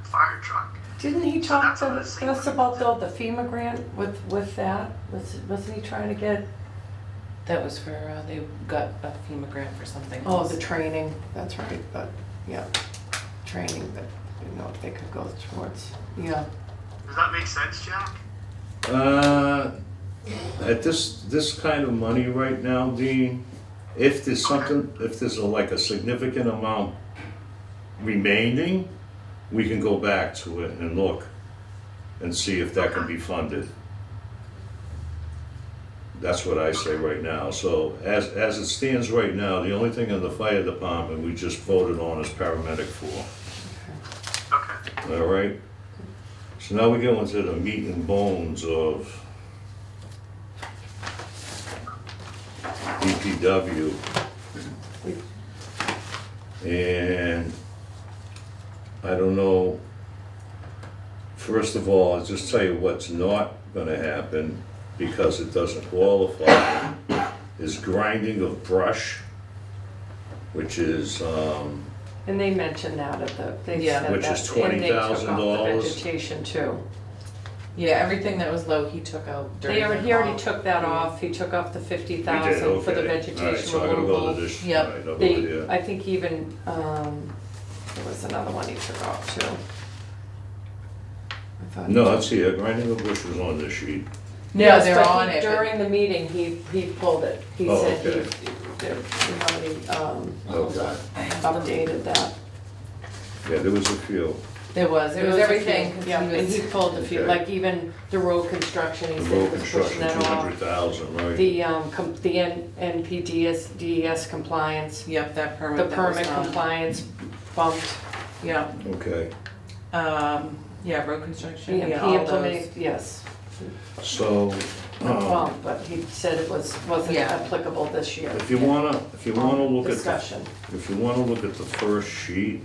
fire truck? Didn't he So talk that's to on the same us about the FEMA grant with that? Wasn't he trying to get, That was for, they got a FEMA grant for something. oh, the training, that's right, but, yeah, training, but, if they could go towards, yeah. Does that make sense, Jack? At this kind of money right now, Dean, if there's something, if there's like a significant amount remaining, we can go back to it and look and see if that can be funded. That's what I say right now. So as it stands right now, the only thing in the fire department we just voted on is paramedic 4. Okay. All right? So now we go into the meat and bones of DPW. And I don't know, first of all, I'll just tell you what's not gonna happen, because it doesn't qualify, is grinding of brush, which is, And they mentioned that at the, they Yeah. said Which that, is and they took off the $20,000. vegetation too. Yeah, everything that was low, he took out during He the already call. took that off, he took off the we 50,000 did, for the okay. All right, vegetation so I gotta go removal. to this, Yep. right, I'll go The, here. I think even, there was another one he took off too. I thought he No, took- it's here, grinding of bush was on this sheet. No, Yes, they're but on he- it. but- During the meeting, he pulled it. He Oh, said okay. he already, Okay. updated that. Yeah, there was a few. There was There a everything, few, 'cause Yeah, he and was, he pulled a few, Okay. like even the road construction, he The said road he was pushing construction, that off. 200,000, right? The NPDS, DES compliance, yep, that the permit that was permit done. compliance bumped. Yeah, Okay, yeah, road construction, He yeah, all those. implemented, yes, so, bumped, but he said it wasn't Yeah. applicable this year. if you wanna look at the Discussion. If you want to look at the first sheet,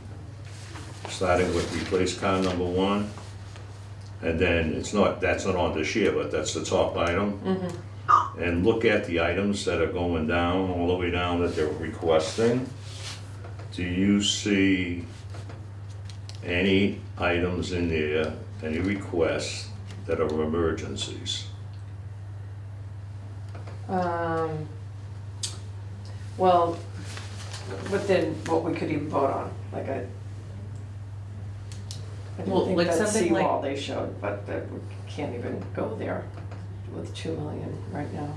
starting with replace car number 1, and then that's not on this year, but that's the top item. And look at the items that are going down, all the way down that they're requesting. Do you see any items in there, any requests that are emergencies? Well, within what we could even vote on, like I Well, didn't think like that something like- seawall they showed, but that we can't even go there with 2 million right now.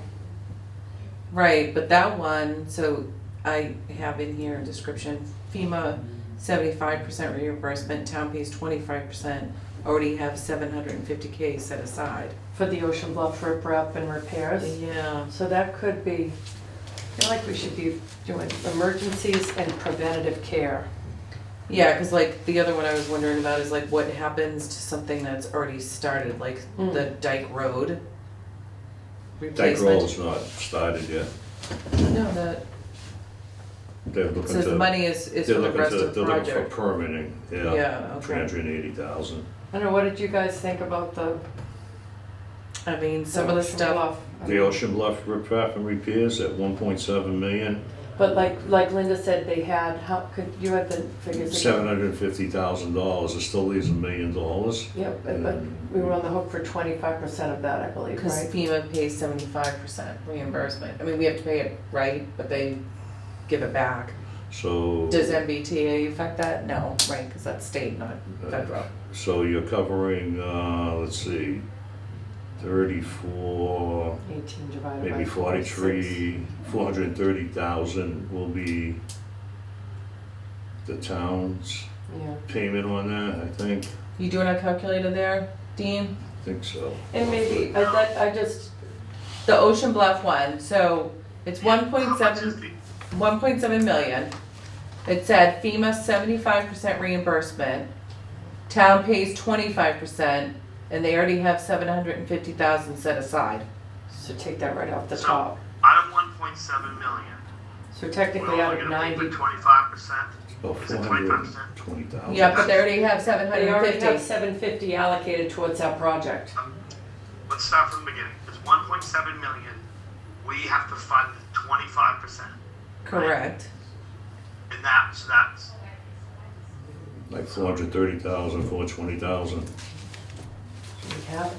Right, but that one, so I have in here a description, FEMA 75% reimbursement, town pays 25%, already have 750K set aside. For the Ocean Bluff riprap and repairs, Yeah. so that could be, I feel like we should be doing emergencies and preventative care. Yeah, cause like the other one I was wondering about is like what happens to something that's already started, like the Dyke Road Dyke replacement. Road's not started yet. No, that, They're looking so the to, money is they're for the looking rest to, of they're the looking for project. permitting, yeah. Yeah, okay. 380,000. I don't know, what did you guys think about the? I mean, some of the Ocean stuff, Bluff? The Ocean Bluff riprap and repairs at 1.7 million, But like Linda said, they had, how could, you had the figures? $750,000, it still leaves $1 million. Yep, but we were on the hook for 25% of that, I believe, cause right? FEMA pays 75% reimbursement. I mean, we have to pay it, right, but they give it back. So, Does MBTA affect that? No, right, cause that's state, not federal. so you're covering, let's see, 34, 18 divided by maybe 46. 43, 430,000 will be the town's Yeah, payment on that, I think. You doing a calculator there, Dean? I think so. and maybe, I just, The Ocean Bluff one, so it's How much is 1.7 million. It said FEMA 75% reimbursement, town pays 25%, and they already have 750,000 set aside. so take that right off the So- top. Out of 1.7 million, So we're technically out only of gonna pay 90, for 25%. About Is it 25%? 420,000. Yeah, but they already have they already have 750. 750 allocated towards that project. Let's start from the beginning. It's 1.7 million. We have to fund 25%. Correct. And that's Like 430,000, 420,000. We have it.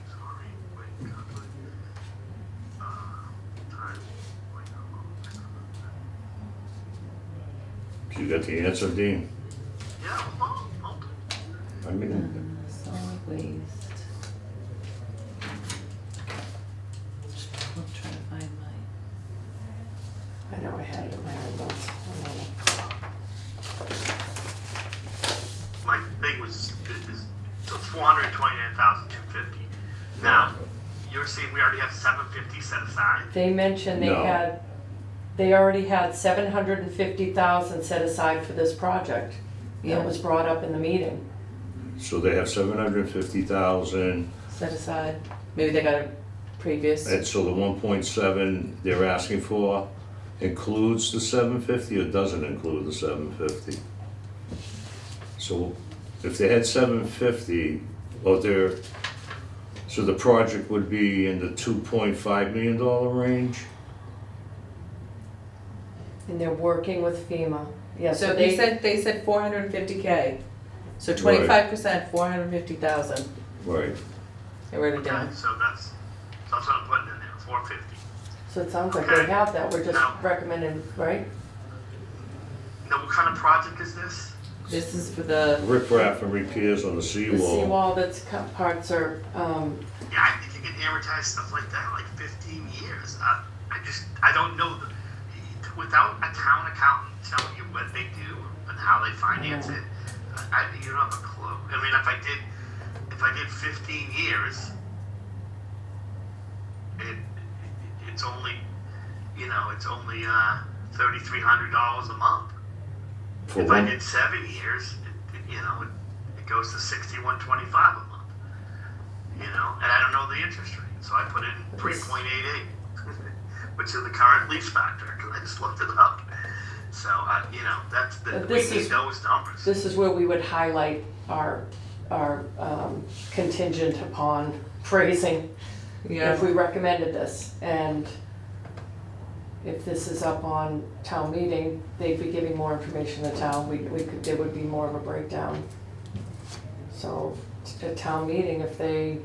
sorry, wait, times, You got the answer, Dean? yeah, hold on. I mean, Now, you're saying we already have 750 set aside? They mentioned No. they already had 750,000 set aside for this project. Yeah. It was brought up in the meeting, So they have 750,000, Set aside. Maybe they got a previous. and so the 1.7 they're asking for includes the 750 or doesn't include the 750? So if they had 750, so the project would be in the $2.5 million range? and they're working with FEMA. Yeah, So they said 450K. So 25%, 450,000. Right. I wrote it Okay, down. so that's what I'm putting in there, 450. So it sounds like they have that, we're just Now- recommending, right? Now, what kind of project is this? This is for the, Riprap and repairs on the The seawall. seawall that's parts are, Yeah, I think you can amortize stuff like that like 15 years. I don't know. Without a town accountant telling you what they do and how they finance it, you don't have a clue. I mean, if I did 15 years, it's only, it's only $3,300 a month. For If I one, did 7 years, it goes to $6,125 a month. And I don't know the interest rate, so I put in 3.88, which is the current lease factor because I just looked it up. So that's But we this need is- those numbers. this is where we would highlight our contingent upon phrasing. yeah. If we recommended this, and if this is up on town meeting, they'd be giving more information to town, there would be more of a breakdown. So, at town meeting, if they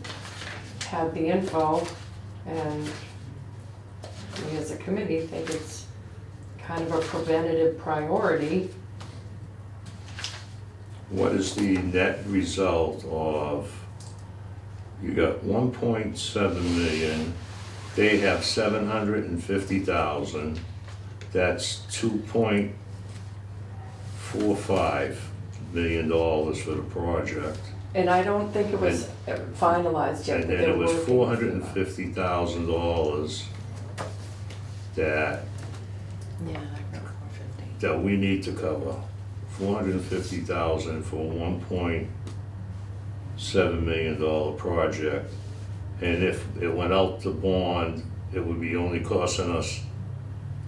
had the info, and we as a committee think it's kind of a preventative priority, what is the net result of, you got 1.7 million, they have 750,000, that's $2.45 million for the project. and I don't think it was finalized yet. And but then they're it was working with FEMA. $450,000 that, Yeah, I wrote 450. that we need to cover. 450,000 for a $1.7 million project. And if it went out to bond, it would be only costing us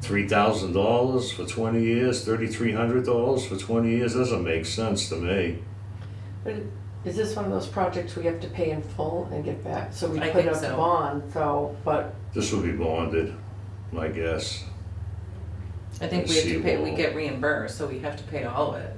$3,000 for 20 years, $3,300 for 20 years, doesn't make sense to me. But is this one of those projects we have to pay in full and get back? So we I put think up the so. bond, so, but This will be bonded, my guess. I think we have to pay, we Seawall. get reimbursed, so we have to pay all of it.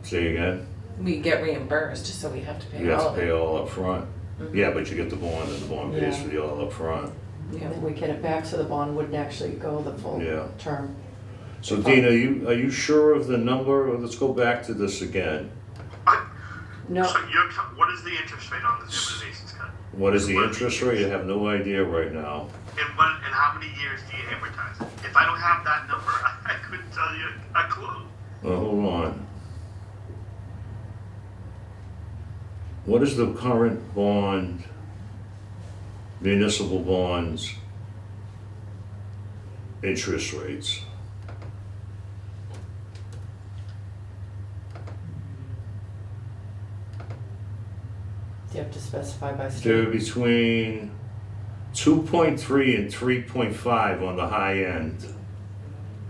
Say again? We get reimbursed, so we have to pay You have all to of pay it. all up front. Mhm. Yeah, but you get the bond and the bond pays Yeah. for the all up front. Yeah. and then we get it back, so the bond wouldn't actually go the full Yeah. term. So Dean, are you sure of the number? Let's go back to this again. No, So what is the interest rate on this amortization, Scott? What is the interest rate? I have no idea right now. And how many years do you amortize it? If I don't have that number, I couldn't tell you a clue. Hold on. What is the current bond, municipal bonds, interest rates? you have to specify by They're state. between 2.3 and 3.5 on the high end.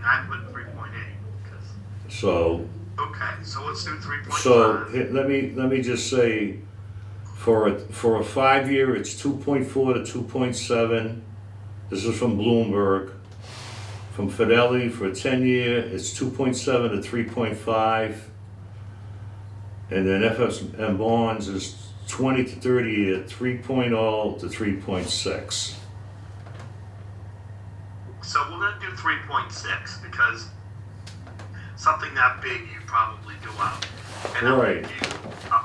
I put 3.8. So, Okay, so let's do 3.5. so let me just say, for a 5-year, it's 2.4 to 2.7. This is from Bloomberg. From Fidelity, for a 10-year, it's 2.7 to 3.5. And then FSM bonds is 20 to 30 year, 3.0 to 3.6. So we're gonna do 3.6 because something that big you probably do out. And I'm Right. gonna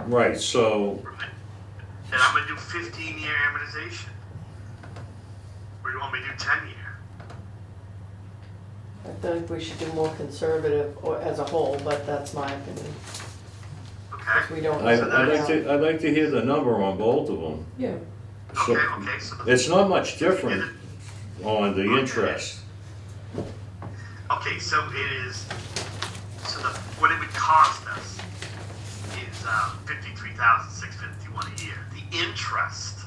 do, Right, so, and I'm gonna do 15-year amortization. Or you want me to do 10-year? I think we should do more conservative or as a whole, but that's my opinion. Okay, Okay. We don't. I'd like to hear the number on both of them. Yeah. So, Okay, so it's not much different on the interest. okay, so it is, so what it would cost us is, $53,651 a year. The interest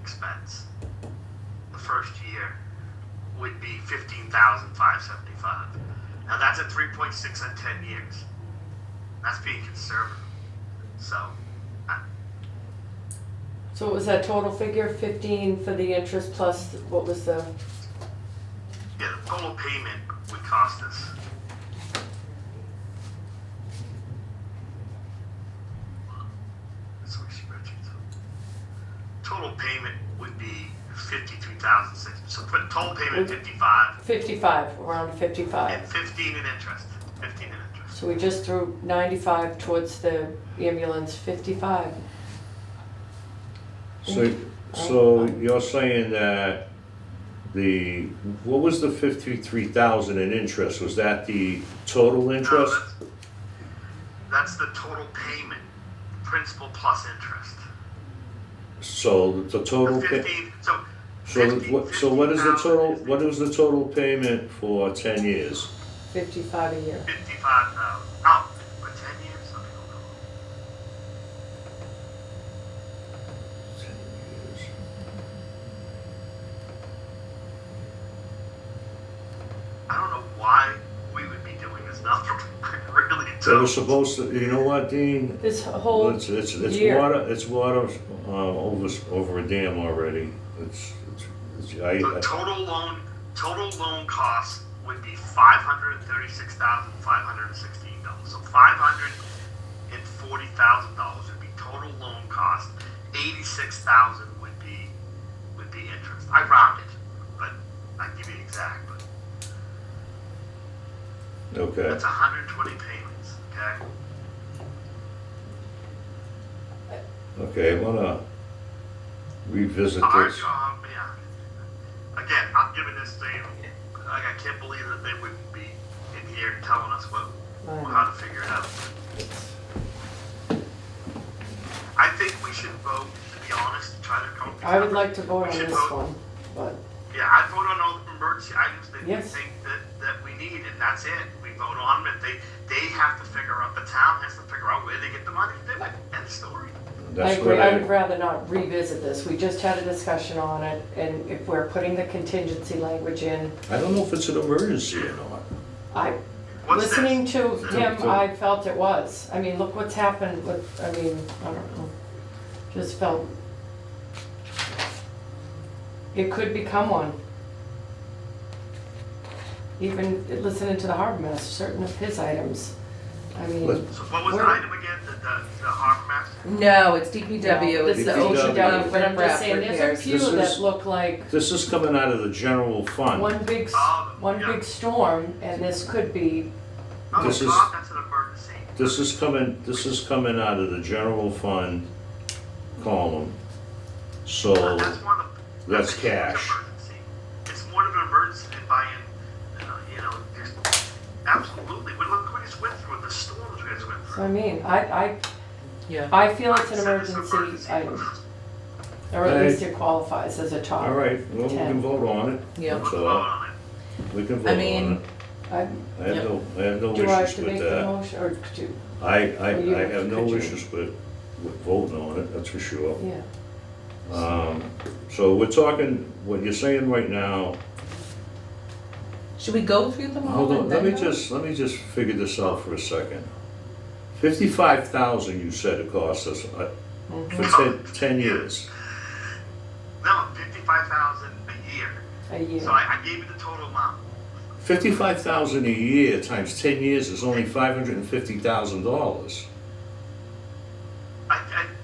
expense, the first year, would be $15,575. Now that's at 3.6 on 10 years. That's being conservative. So, So what was that total figure, 15 for the interest plus, what was the, yeah, the total payment would cost us. That's what spreadsheets. Total payment would be 53,006. So put total payment 55 55, around and 55? 15 in interest. 15 in interest. So we just threw 95 towards the ambulance, 55. So you're saying that what was the 53,000 in interest? Was that the total interest? No, that's the total payment, principal plus interest. So the total, The 15, so so what is the 50,000 total, is what is the total payment for 10 years? 55 a year. 55,000. Oh, for 10 years? Okay, hold on. 10 years. I don't know why we would be doing this number. I really They were don't. supposed to, you know what, Dean? This whole It's year. water over a dam already. The total loan cost would be $536,516. So $540,000 would be total loan cost. $86,000 would be interest. I rounded, but I give you exact. But Okay. that's 120 payments. Okay. Okay, I wanna revisit Our this. job, yeah. Again, I'm giving this thing. Like, I can't believe that they would be in here telling us how to figure it out. I think we should vote, to be honest, and try to come. up with I would numbers. like to vote We on should this vote. one, but Yeah, I'd vote on all the emergency items that Yes. we think that we need, and that's it. We vote on them. If they have to figure out, the town has to figure out where they get the money to do it. End of story. I That's agree, what I would rather not revisit this. We just had a discussion on it, and if we're putting the contingency language in, I don't know if it's an emergency or not. What's listening this? to him, So- I felt it was. I mean, look what's happened with, I mean, I don't know. Just felt it could become one. Even listening to the harbor master, certain of his items. I mean, Let- So what was the We're- item again? The harbor master? No, it's DPW, no, it's this the is DPW. OPW but I'm just riprap saying, there's a repairs. few This that is- look like This is coming out of the general fund. one big, Oh, one yeah. big storm, and this could be, Oh, This is- God, that's an emergency. This is coming out of the general fund column. So, That's one of the. that's a huge cash. emergency. It's more of an emergency than buying, just, absolutely. Look what we just went through, the storms we just went so through. I mean, Yeah. I feel it's an I'd say it's emergency item. Or at least it qualifies as a top. all right, well, we can 10. vote on it. Yeah. That's Vote all. on it. We can I vote on mean, it. I, I have no do I have issues to with make the that. motion, or do, I you- have no could you? issues with voting on it, that's for sure. yeah. So we're talking, what you're saying right now, Should we go through them all? hold on, and let me then vote? just figure this out for a second. 55,000 you said it cost us for 10 years. No, 55,000 a year. A year. So I gave you the total amount. 55,000 a year times 10 years is only $550,000.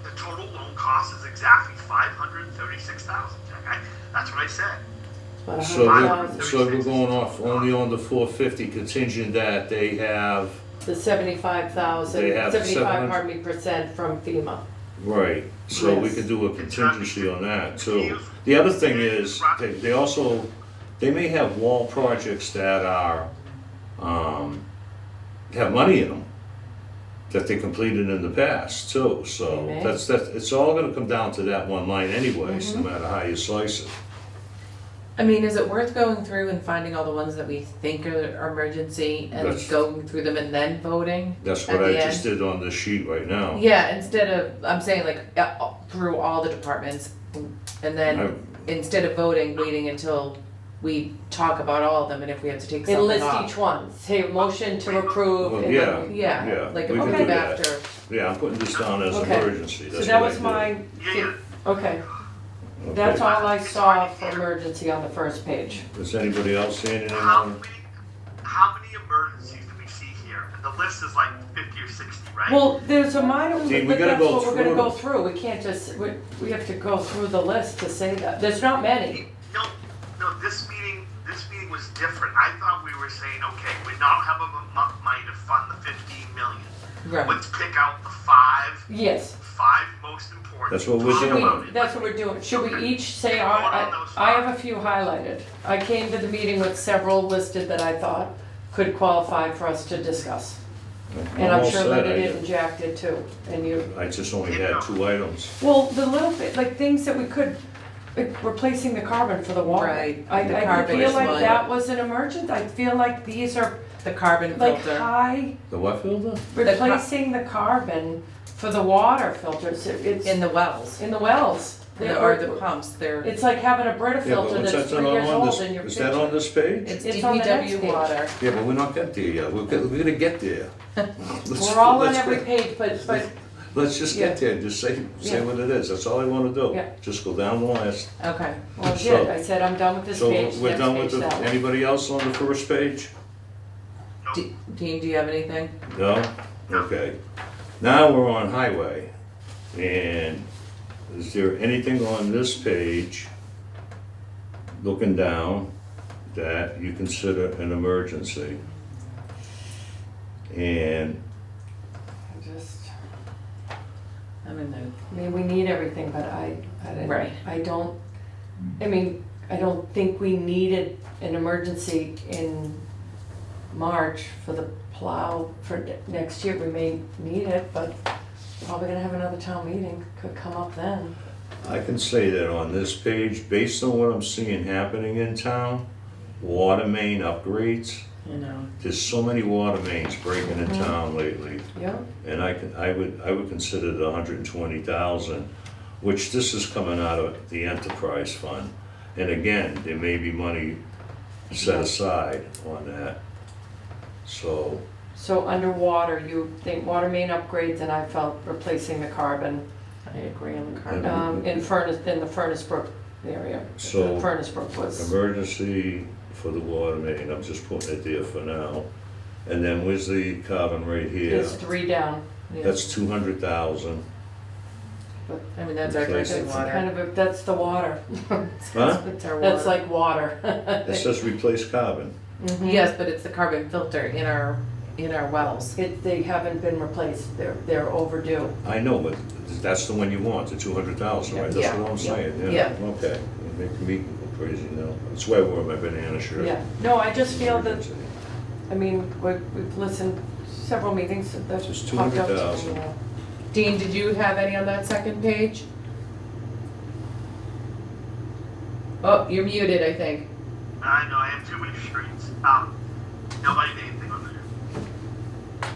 The total loan cost is exactly 536,000. That's what I said. About a So, hundred $100,000. thousand. so we're going off only on the 450 contingent that they have, The 75,000, They have 75, 700 pardon me, percent from FEMA. right, so we Yes. could do a contingency on that too. The other thing is, they also, they may have wall projects that are, have money in them. that they completed in the past too, so They may. that's, it's all gonna come down to that one line anyways, no matter how you slice it. I mean, is it worth going through and finding all the ones that we think are emergency and That's- going through them and then voting? That's at what I the just end? did on this sheet right now. Yeah, instead of, I'm saying like, through all the departments, and then instead of voting, waiting until we talk about all of them, and if we have to take And something list off. each one, say motion to approve. Well, and yeah. then- Yeah, like we a can move do that. after. Yeah, I'm putting this down as Okay. emergency, So that's that what I was did. my, Yeah, okay, Okay. that's all I saw for emergency on the first page. Does anybody else see anything how on many, how many emergencies do we see here? The list is like 50 or 60, right? Well, there's a minor, Dean, we but gotta that's go what we're gonna through go them. through, we can't just, we have to go through the list to say that, there's not many. No, this meeting was different. I thought we were saying, okay, we don't have enough money to fund the 15 million. Right. Let's pick out the Yes, five most important. That's what we're Talk doing. about it. that's what we're doing, should we each say, Vote on those I have a few highlighted. I came to the meeting with several listed that I thought could qualify for us to discuss. And I'm all sure set, Linda I did and Jack did too, and you. I just only had 2 items. Well, the little bit, like things that we could, like replacing the carbon for the water. Right, I the carbon feel is like one. that was an emergent, I feel like these are The carbon like filter. high, The what filter? replacing the carbon for the water filters, it's In the wells. in the wells. Or the pumps, they're, It's like having a Brita Yeah, but filter what's that's that 3 years on old this, in your is that on kitchen. this page? It's on the next DPW page. water. Yeah, but we're not get there yet, we're gonna get there. We're all on every page, but Let's just Yeah. get there, just say Yeah. what it is, that's all I wanna do. Yeah. Just go down the list. Okay. well, I So- did, I said, I'm done with this So page, we're next done page with the, that one. anybody else on the first page? Dean, do you have anything? No? Okay. Now we're on highway. And is there anything on this page, looking down, that you consider an emergency? And I'm in the, I mean, we need everything, but I didn't, Right. I don't think we needed an emergency in March for the plow for next year. We may need it, but probably gonna have another town meeting, could come up then. I can say that on this page, based on what I'm seeing happening in town, water main upgrades, you know, there's so many water mains breaking in town lately. Yeah, And I would consider it 120,000, which this is coming out of the enterprise fund. And again, there may be money set aside on that. So, so underwater, you think water main upgrades, and I felt replacing the carbon, I agree on the carbon. in the Furnace Brook area. So- Furnace Brook was, emergency for the water main, I'm just putting it there for now. And then where's the carbon right here? it's 3 down. Yeah. That's 200,000. I mean, that's our drinking Replacing That's kind water. of, that's the water. Huh? It's our That's water. like water. It says replace carbon. Mhm. Yes, but it's the carbon filter in our wells. They haven't been replaced, they're overdue. I know, but that's the one you want, the 200,000, right? That's Yeah, what I'm yeah, saying, yeah. Okay, making me go crazy now. That's why I wore my banana shirt. Yeah, no, I just feel that, I mean, we've listened several meetings that Just popped up to 200,000. me. Dean, did you have any on that second page? Oh, you're muted, I think. I know, I have too many screens. Nobody did anything on there.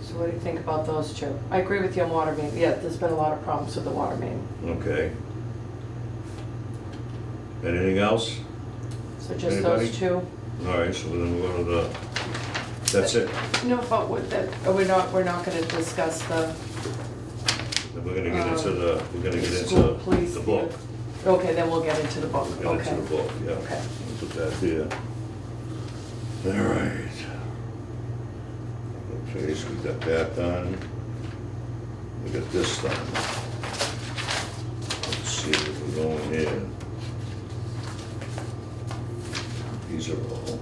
So what do you think about those two? I agree with you on water main, yeah, there's been a lot of problems with the water main. Okay. Anything else? So just Anybody? those two? All right, so then we'll go to the, that's it. No, but with that, we're not gonna discuss the Then we're gonna get into the, we're gonna get school into police. the book. Okay, then we'll get into the book, We'll get okay. into the book, yeah. Okay. We'll put that there. All right. Okay, so we got that done. We got this done. Let's see if we're going in. These are all.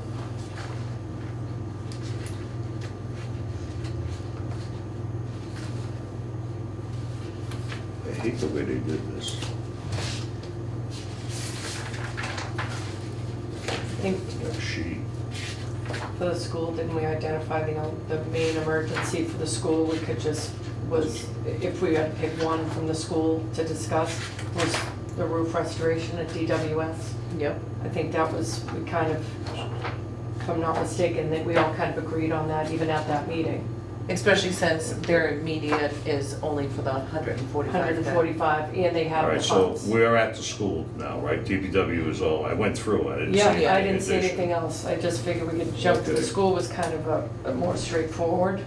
I hate the way they did this. I think That sheet. for the school, didn't we identify the main emergency for the school? We could just, if we had to pick one from the school to discuss, was the roof restoration at DWS. Yep. I think that was, we kind of, if I'm not mistaken, that we all kind of agreed on that even at that meeting. Especially since their immediate is only for the 145. 145, and they All have the right, so funds. we're at the school now, right? DPW is all, I went through, I didn't see Yeah, anything I didn't see additional. anything else. I just figured we could jump to the Okay. school was kind of a more straightforward.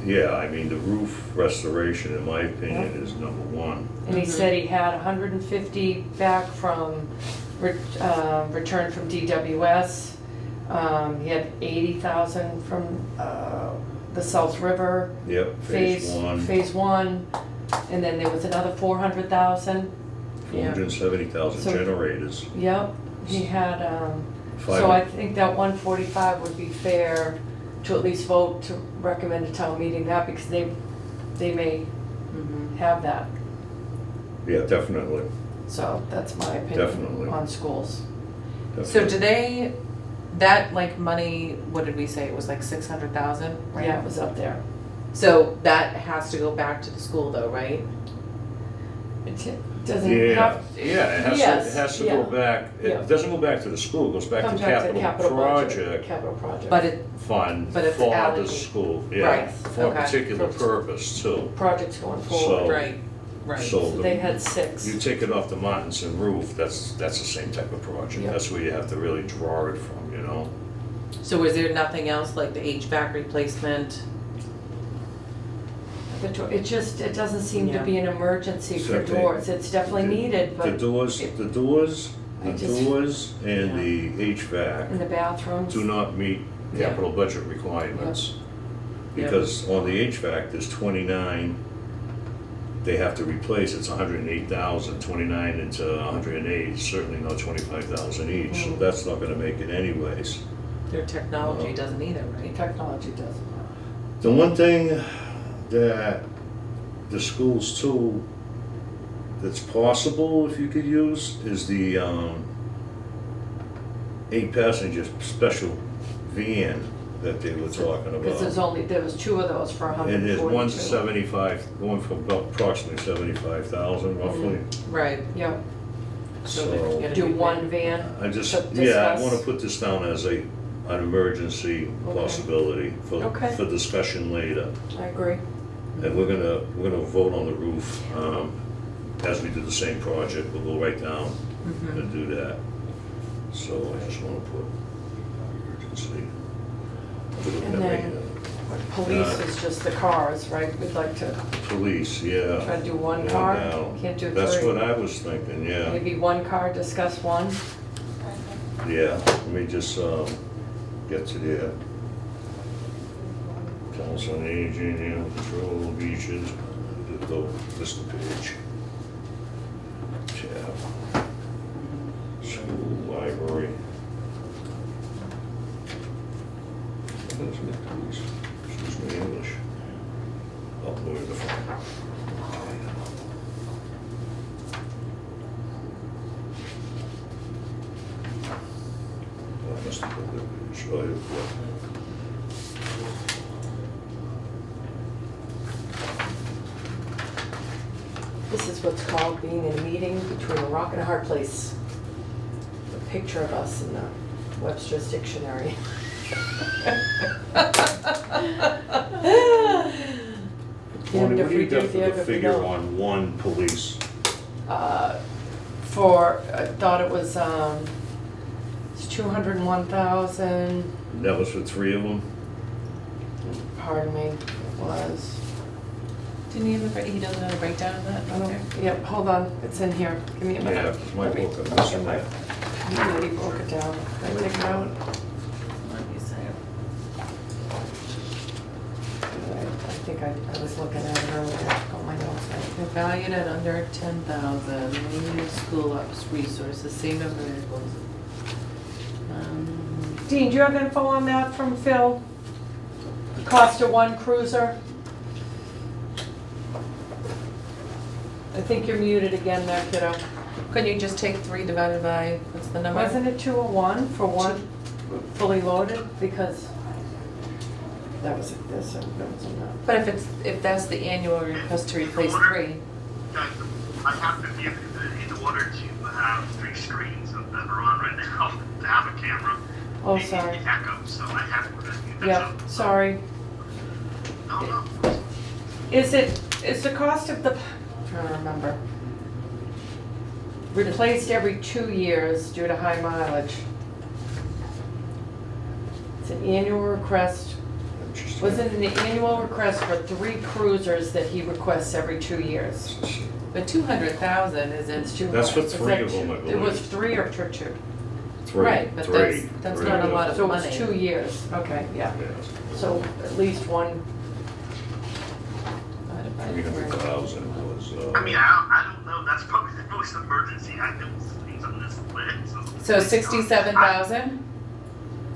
Yeah, I mean, the roof restoration, in my opinion, is number one. And he said he had 150 back from, return from DWS. He had 80,000 from the South River. Yep, phase one, Phase one, and then there was another 400,000. 470,000 So- generators. Yep, he had, so I think that 145 would be fair to at least vote to recommend a town meeting that, because they may have that. Yeah, definitely, So that's my opinion Definitely. on schools. So do they, that like money, what did we say, it was like 600,000, right? Yeah, it was up there. So that has to go back to the school though, right? It doesn't Yeah, have, yeah, Yes, it has to yeah. go back, Yeah. it doesn't go back to the school, it goes back to comes back to capital project Capital project. But it, fund But it's for the allocated. school, yeah, Right, for a okay. particular purpose too. Projects going So- forward. right, right. So So they the- had 6. you take it off the Martinson roof, that's the same type of project, Yeah. that's where you have to really draw it from, you know? So was there nothing else like the HVAC replacement? It just, it doesn't seem to Yeah. be an emergency for Except they- doors. It's definitely needed, The but doors, it- the doors, I the just- doors and Yeah. the in HVAC the bathrooms. do not meet Yeah. capital budget requirements. Yeah. Because on the HVAC, there's 29, they have to replace, it's 108,000, 29 into 108, certainly not 25,000 each, so Mm. that's not gonna make it anyways. Their technology doesn't either, right? Technology doesn't. The one thing that the schools too, that's possible if you could use, is the 8-passenger special van that they were talking Because about. there was 2 of those for And 142. there's one 75, going for about approximately 75,000 roughly. Right. Yeah, So they're So- gonna do be- one van. I just, To yeah, I discuss. wanna put this down as an emergency Okay. possibility Okay. for discussion later. I agree. And we're gonna vote on the roof, as we did the same project, we'll go right down Mhm. and do that. So I just wanna put emergency. We're looking And at then police is just the cars, right? We'd like to police, yeah. try to do one One car, down. can't do 3. That's what I was thinking, yeah. Maybe one car, discuss one. Yeah, let me just, get to there. Council on Aging, animal control, beaches, the list of page. Tab. School, library. What is it, please? Excuse me, English. Oh, lower the phone. I must have put that page, oh, yeah. This is what's called being in a meeting between a rock and a hard place. A picture of us in the Webster's Dictionary. What If do we you get do for the the other, figure no. on one police? I thought it was, it's 201,000, That was for 3 of them? pardon me, it was. Didn't he have he doesn't have a breakdown of that? I don't, yep, hold on, it's in here, give me a minute. Yeah, 'cause my Let me- book, I'm missing my- that. You already broke it down, can I take it out? Let me see. I think I was looking at it earlier, got my notes right. They're valued at under 10,000. New school ops resources, same number of vehicles. Dean, do you have info on that from Phil? The cost of one cruiser? I think you're muted again there, kiddo. Couldn't you just take 3 divided by, what's the number? Wasn't it 201 for one? fully loaded? Because that was this, and that was enough. But if that's the annual request to replace 3, Guys, I have to give, in order to have 3 screens that are on right now, to have a camera. Oh, it sorry. echoes, so I have to. Yeah, sorry. No. Is the cost of the, I'm trying to remember. Replaced every 2 years due to high mileage. It's an annual request, was it an annual request for 3 cruisers that he requests every 2 years? but 200,000 is in. It's too That's high. for Is 3 that of them, I two- It was believe. 3 or 2? 3. Right, but 3. that's 3 not a of lot them. of So it's money. 2 years, okay, yeah. Yes. So at least one. 300,000 was, I mean, I don't know, that's probably the most emergency items things on this list. So 67,000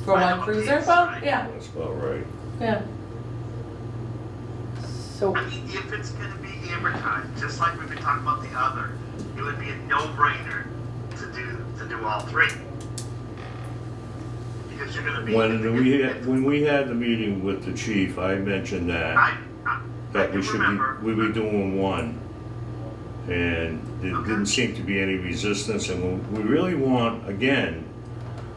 for one cruiser? Well, yeah, that's about right. yeah. So, I mean, if it's gonna be amortized, just like we've been talking about the other, it would be a no-brainer to do all 3. Because you're gonna be. When we had the meeting with the chief, I mentioned that I we do remember. we be doing 1. And there Okay. didn't seem to be any resistance, and we really want, again,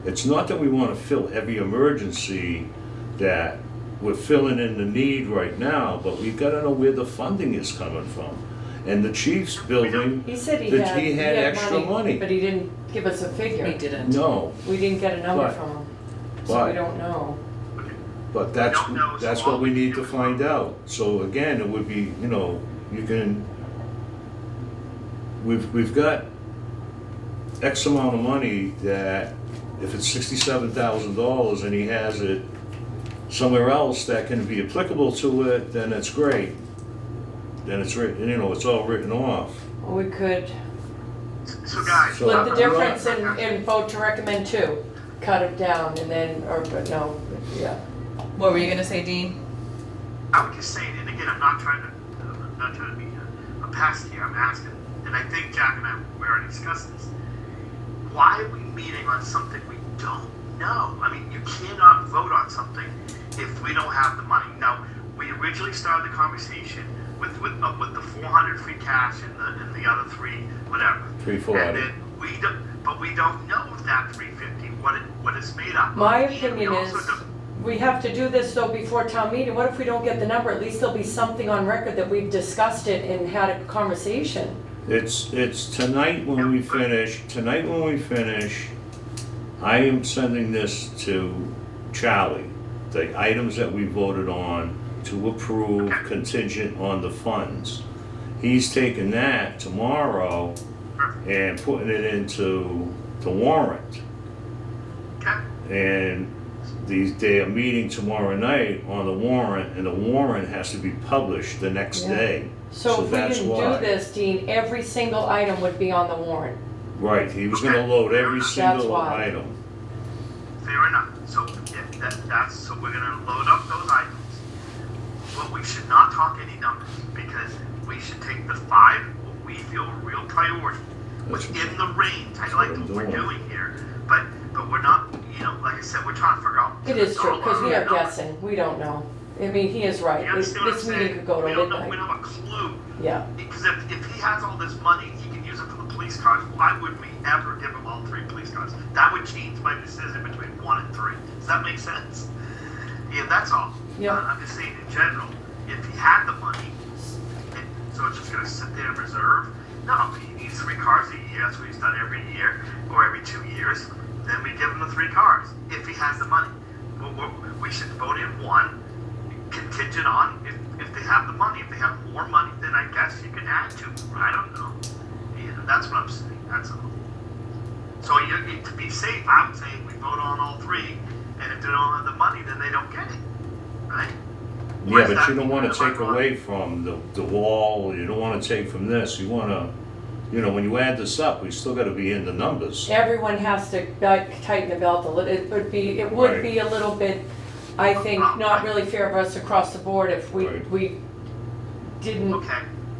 it's not that we want to fill every emergency that we're filling in the need right now, but we've got to know where the funding is coming from. And the chief's building, he said he that had, he had extra money. but he didn't give us a figure. He didn't. no, We didn't get a number But- from him, so we but- don't know. but Don't know, so that's all what we we need do to is find vote. out. So again, it would be, you can, we've got X amount of money that if it's $67,000 and he has it somewhere else that can be applicable to it, then it's great. Then it's written, it's all written off. Or we could So guys. So- split the I'm difference not- and vote to recommend 2. Cut it down and then, but no, yeah. What were you gonna say, Dean? I would just say, and again, I'm not trying to be a pest here. I'm asking, and I think Jack and I we already discussed this. Why are we meeting on something we don't know? I mean, you cannot vote on something if we don't have the money. Now, we originally started the conversation with the 400 free cash and the other 3 whatever. 340. And then we don't know if that 350 what it's made up. of. My And we opinion also is, don't- we have to do this though before town meeting. What if we don't get the number? At least there'll be something on record that we've discussed it and had a conversation. It's tonight when we finish, I am sending this to Charlie, the items that we voted on to approve contingent on the funds. He's taking that tomorrow and putting it into the warrant. Okay. And they are meeting tomorrow night on the warrant, and the warrant has to be published the next Yeah. day. So if we that's didn't why. do this, Dean, every single item would be on the warrant. Right, he was gonna load every single why. item. Fair enough. So so we're gonna load up those items. But we should not talk any numbers because we should take the 5 what we feel are real priority within the range. I like what we're doing here, but we're not. Like I said, we're trying to figure out. It is true, because we are numbers. guessing. We don't know. I mean, he is right. You This understand what I'm meeting saying? could go We to don't know. We midnight. don't have a clue. Yeah. Because if he has all this money, he can use it for the police cars. Why would we ever give him all 3 police cars? That would change my decision between 1 and 3. Does that make sense? Yeah, that's all. Yeah. I'm just saying in general, if he had the money, so it's just going to sit there in reserve. No, he needs 3 cars a year. That's what he's done every year or every 2 years. Then we give him the 3 cars if he has the money. We should vote in 1 contingent on if they have the money. If they have more money, then I guess you can add to it. I don't know. That's what I'm saying. That's all. So to be safe, I would say we vote on all 3, and if they don't have the money, then they don't get it, right? Yeah, Or is but that you don't wanna am I take wrong? away from the wall, you don't wanna take from this, you wanna, when you add this up, we still gotta be in the numbers. Everyone has to tighten the belt a little. It would be a little bit, I think, not really fair of us across the board if Right. we didn't Okay.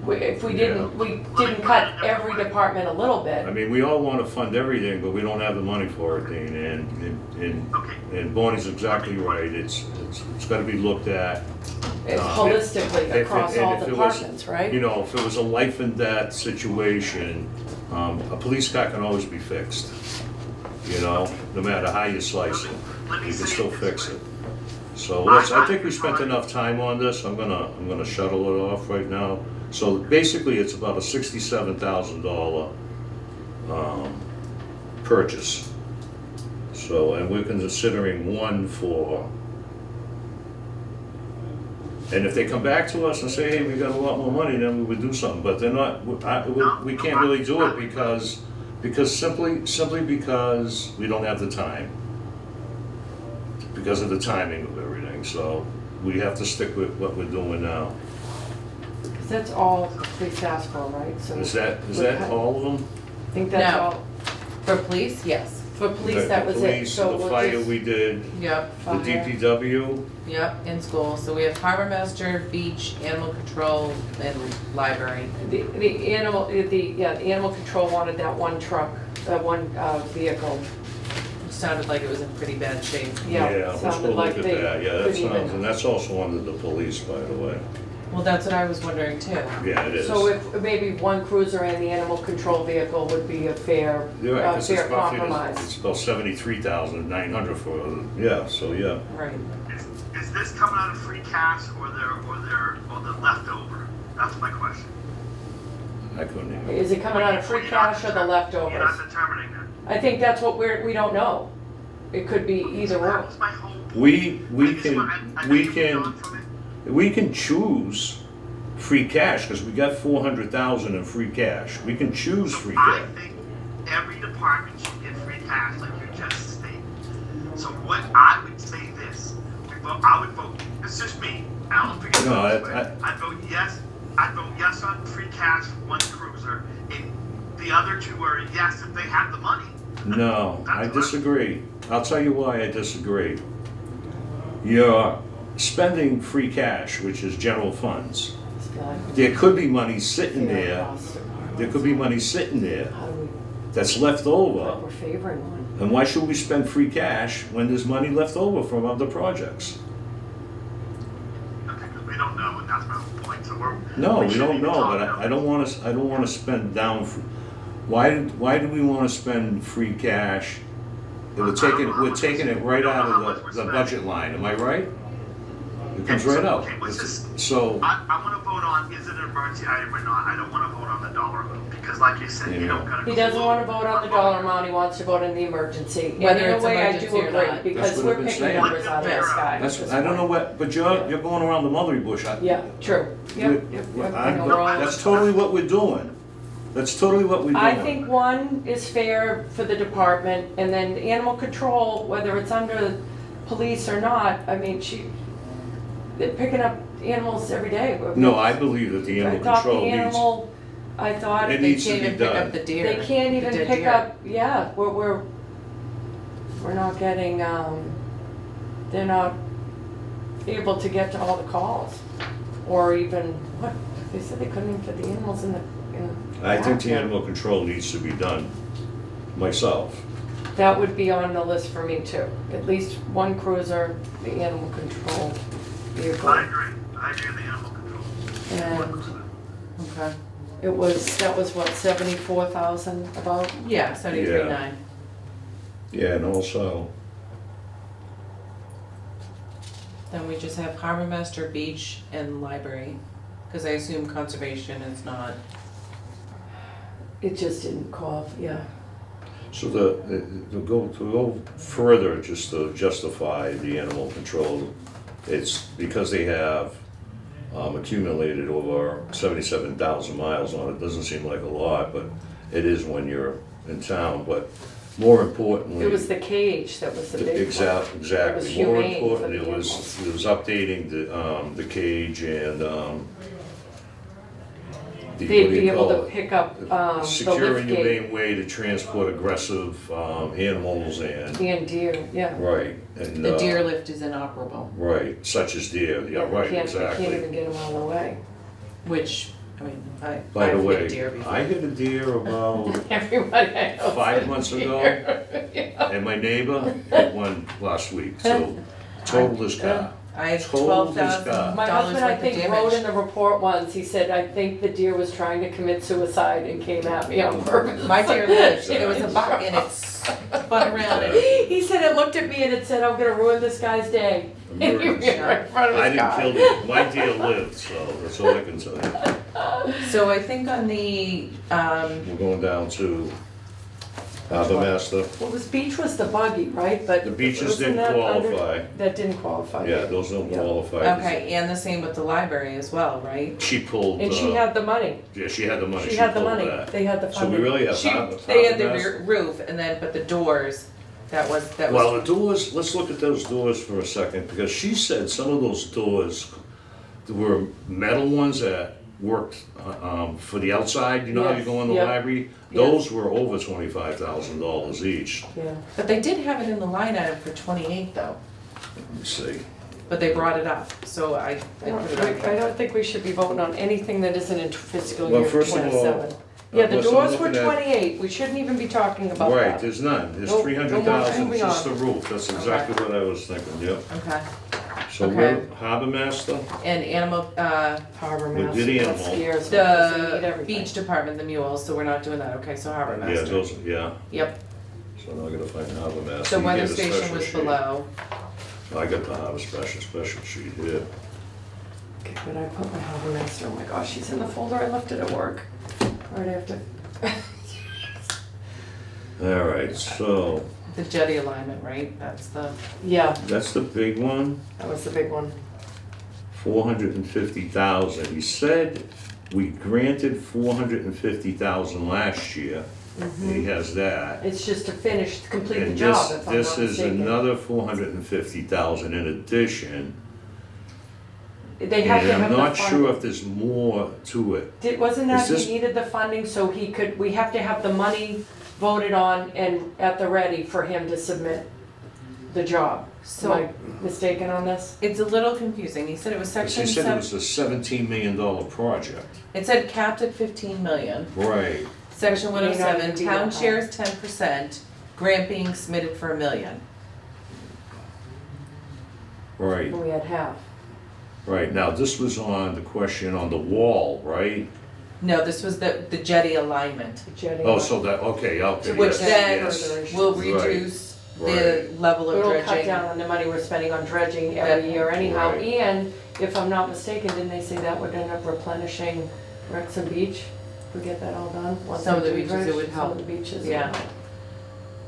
If we didn't cut every department a little I bit, mean, we all wanna fund everything, but we don't have the money for it, Dean, Okay. and Bonnie's exactly right, it's gotta be looked at. it's Uh, holistically if- across and all if it was, departments, right? You know, if it was a life and death situation, a police car can always be fixed. You know, no matter how you slice it, Let me you can say still it this fix way. it. So I think we spent enough time on this, I'm gonna shuttle it off right now. So basically, it's about a $67,000 purchase. So, and we're considering one for, and if they come back to us and say, hey, we got a lot more money, then we would do something, but they're not, we can't really do it because simply because we don't have the time. Because of the timing of everything, so we have to stick with what we're doing now. Because that's all police ask for, right? So Is that we all of them? I think that's No. all. For police, yes. For police, that was The it, police, so the we'll fire just. we did, Yep, the Fire. DPW, yep, in school. So we have harbor master, beach, animal control, and library. The animal control wanted that one truck, that one vehicle. Sounded like it was in pretty bad shape. yeah, let's go sounded like look at they that, yeah, that couldn't even- sounds, and that's also under the police, by the way. Well, that's what I was wondering too. Yeah, it is. So if maybe one cruiser and the animal control vehicle would be a fair, You're right, 'cause it's fair roughly, compromise. it's about 73,900 for, yeah, so yeah. Right. Is this coming out of free cash or the leftover? That's my question. I couldn't even. Is it coming out of free cash or the You're leftovers? not determining that. I think that's what we don't know. It could be either So or. that was my whole point. We I just can, want- I know we you can. moved on from it. We can choose free cash, because we got 400,000 in free cash. We can choose free I cash. think every department should get free cash like you just stated. So what I would say this, I would vote, it's just me, I don't forget No, I'd vote yes on free cash for one cruiser, and the other two are yes if they have the money. No, I That's what- disagree. I'll tell you why I disagree. You're spending free cash, which is general funds. There could be money sitting there, there could be money sitting there How do we, that's left over. we're favoring one. And why should we spend free cash when there's money left over from other projects? Okay, 'cause we don't know, and that's my whole point, so we're. No, we shouldn't don't even know, talk but about I don't wanna spend down, why do we wanna spend free cash? We're taking it right out of the budget line, am I right? It comes right out. Okay, let's just- So, I want to vote on, is it an emergency item or not? I don't want to vote on the dollar amount, because like you said, you don't got to. He doesn't want to vote on the dollar amount, he wants to vote on the emergency. And Whether in a it's way, I emergency do or agree, not. because That's what we're I've been picking saying. numbers out of the sky. at that's, this I don't know point. what, but you're going around the mulberry bush. Yeah, true. Yep, yep, yep. I know, we're all- That's totally what we're doing. That's totally what we're doing. I think one is fair for the department, and then animal control, whether it's under police or not, I mean, they're picking up animals every day. No, I believe that the I animal thought the control needs, animal, I thought, It They needs to can't be even pick done. up the deer. they can't the even dead pick deer. up, yeah, we're not getting, they're not able to get to all the calls. Or even, what, they said they couldn't even fit the animals in the I think the backyard. animal control needs to be done myself. That would be on the list for me too. At least one cruiser, the animal control vehicle. I agree with the animal control. And Okay. that was what, 74,000 about? Yeah, 73.9. Yeah, and also, Then we just have harbor master, beach, and library. Because I assume conservation is not. It just didn't call, yeah. so to go further, just to justify the animal control, it's because they have accumulated over 77,000 miles on it. Doesn't seem like a lot, but it is when you're in town, but more importantly. It was the cage that was the big one. Exactly. It was More humane for important, the it was updating the cage and what They'd do you be able call to it? pick up the Secure lift and gate humane way to transport aggressive animals and, and deer, yeah. right, and. The deer lift is inoperable, Right, such as deer, yeah, they right, can't- They can't even exactly. get them out of the way. which I mean, By the I've way, hit deer before. I hit a deer about Everybody I know. 5 months ago, Yeah. and my neighbor hit one last week, so totaled his car. I had Told his $12,000 My husband, I worth of think, wrote in damage. the report once, he said, I think the deer was trying to commit suicide and came at me on purpose. My deer lived, there was a buck and it spun around and He said it looked at me and it said, I'm gonna ruin this guy's day. And he ran right in front of I his didn't car. kill the, my deer lived, so that's all I can tell you. So I think on the, We're going down to Harbor Master. Well, this beach was the buggy, right? But The beaches wasn't didn't that under- qualify. That didn't qualify. Yeah, those don't Yeah. qualify. okay, and the same with the library as well, right? She pulled, And she had the money. yeah, she had the money, She had the pulled money. that. They had the So we funding. really have She, Harbor they had the Master. roof and then, but the doors, that was, Well, the doors, let's look at those doors for a second, because she said some of those doors were metal ones that worked for the outside, you know how you Yes, go in the yep. library? Yes. Those were over $25,000 each. Yeah. but they did have it in the line item for 28 though, Let me see. but they brought it up, so I put it I on. don't think we should be voting on anything that isn't in fiscal Well, year first of all, 27. Yeah, the unless I'm doors were looking at- 28, we shouldn't even be talking about Right, that. there's none, there's Nope, 300,000, moving just the on. roof, that's exactly what I was thinking, yep. Okay, So Okay. we're Harbor Master, and animal, Harbor We Master, did that animal. scares me, 'cause they need the everything. beach department, the mules, so we're not doing that, okay, so harbor yeah, master. those, yeah, Yep, so now I gotta find Harbor Master. the You weather gave a station special was sheet. below. I got the Harbor special sheet here. Okay, but I put my Harbor Master, oh my gosh, she's in the folder I left it at work. Right after. All right, so The jetty alignment, right, that's the, Yeah, that's the big one, that was the big one. 450,000. He said we granted 450,000 last year. He has that. It's just to finish, complete the And job, if I'm this not is mistaken. another 450,000 in addition. They have And to have I'm the not sure funding. if there's more to it. Wasn't that Is this- he needed the funding so he could, we have to have the money voted on and at the ready for him to submit the job. Am So- I mistaken on this? it's a little confusing, he said it was She section said it seven, was a $17 million project. it said capped at 15 million. Right. Section May not 107, even be town that high. shares 10%, grant being submitted for $1 million. Right, We had half. right. Now, this was on the question on the wall, right? No, this was the jetty alignment, The jetty. Oh, so that, okay, okay, which yes, then yes. will Right, reduce the right. level of It'll cut dredging. down on the money we're spending on dredging every year anyhow. Right. And if I'm not mistaken, didn't they say that would end up replenishing Wrexham Beach? If we get that all done? Once Some of they the do beaches it dredge, would Some help. of the beaches. Yeah. would help.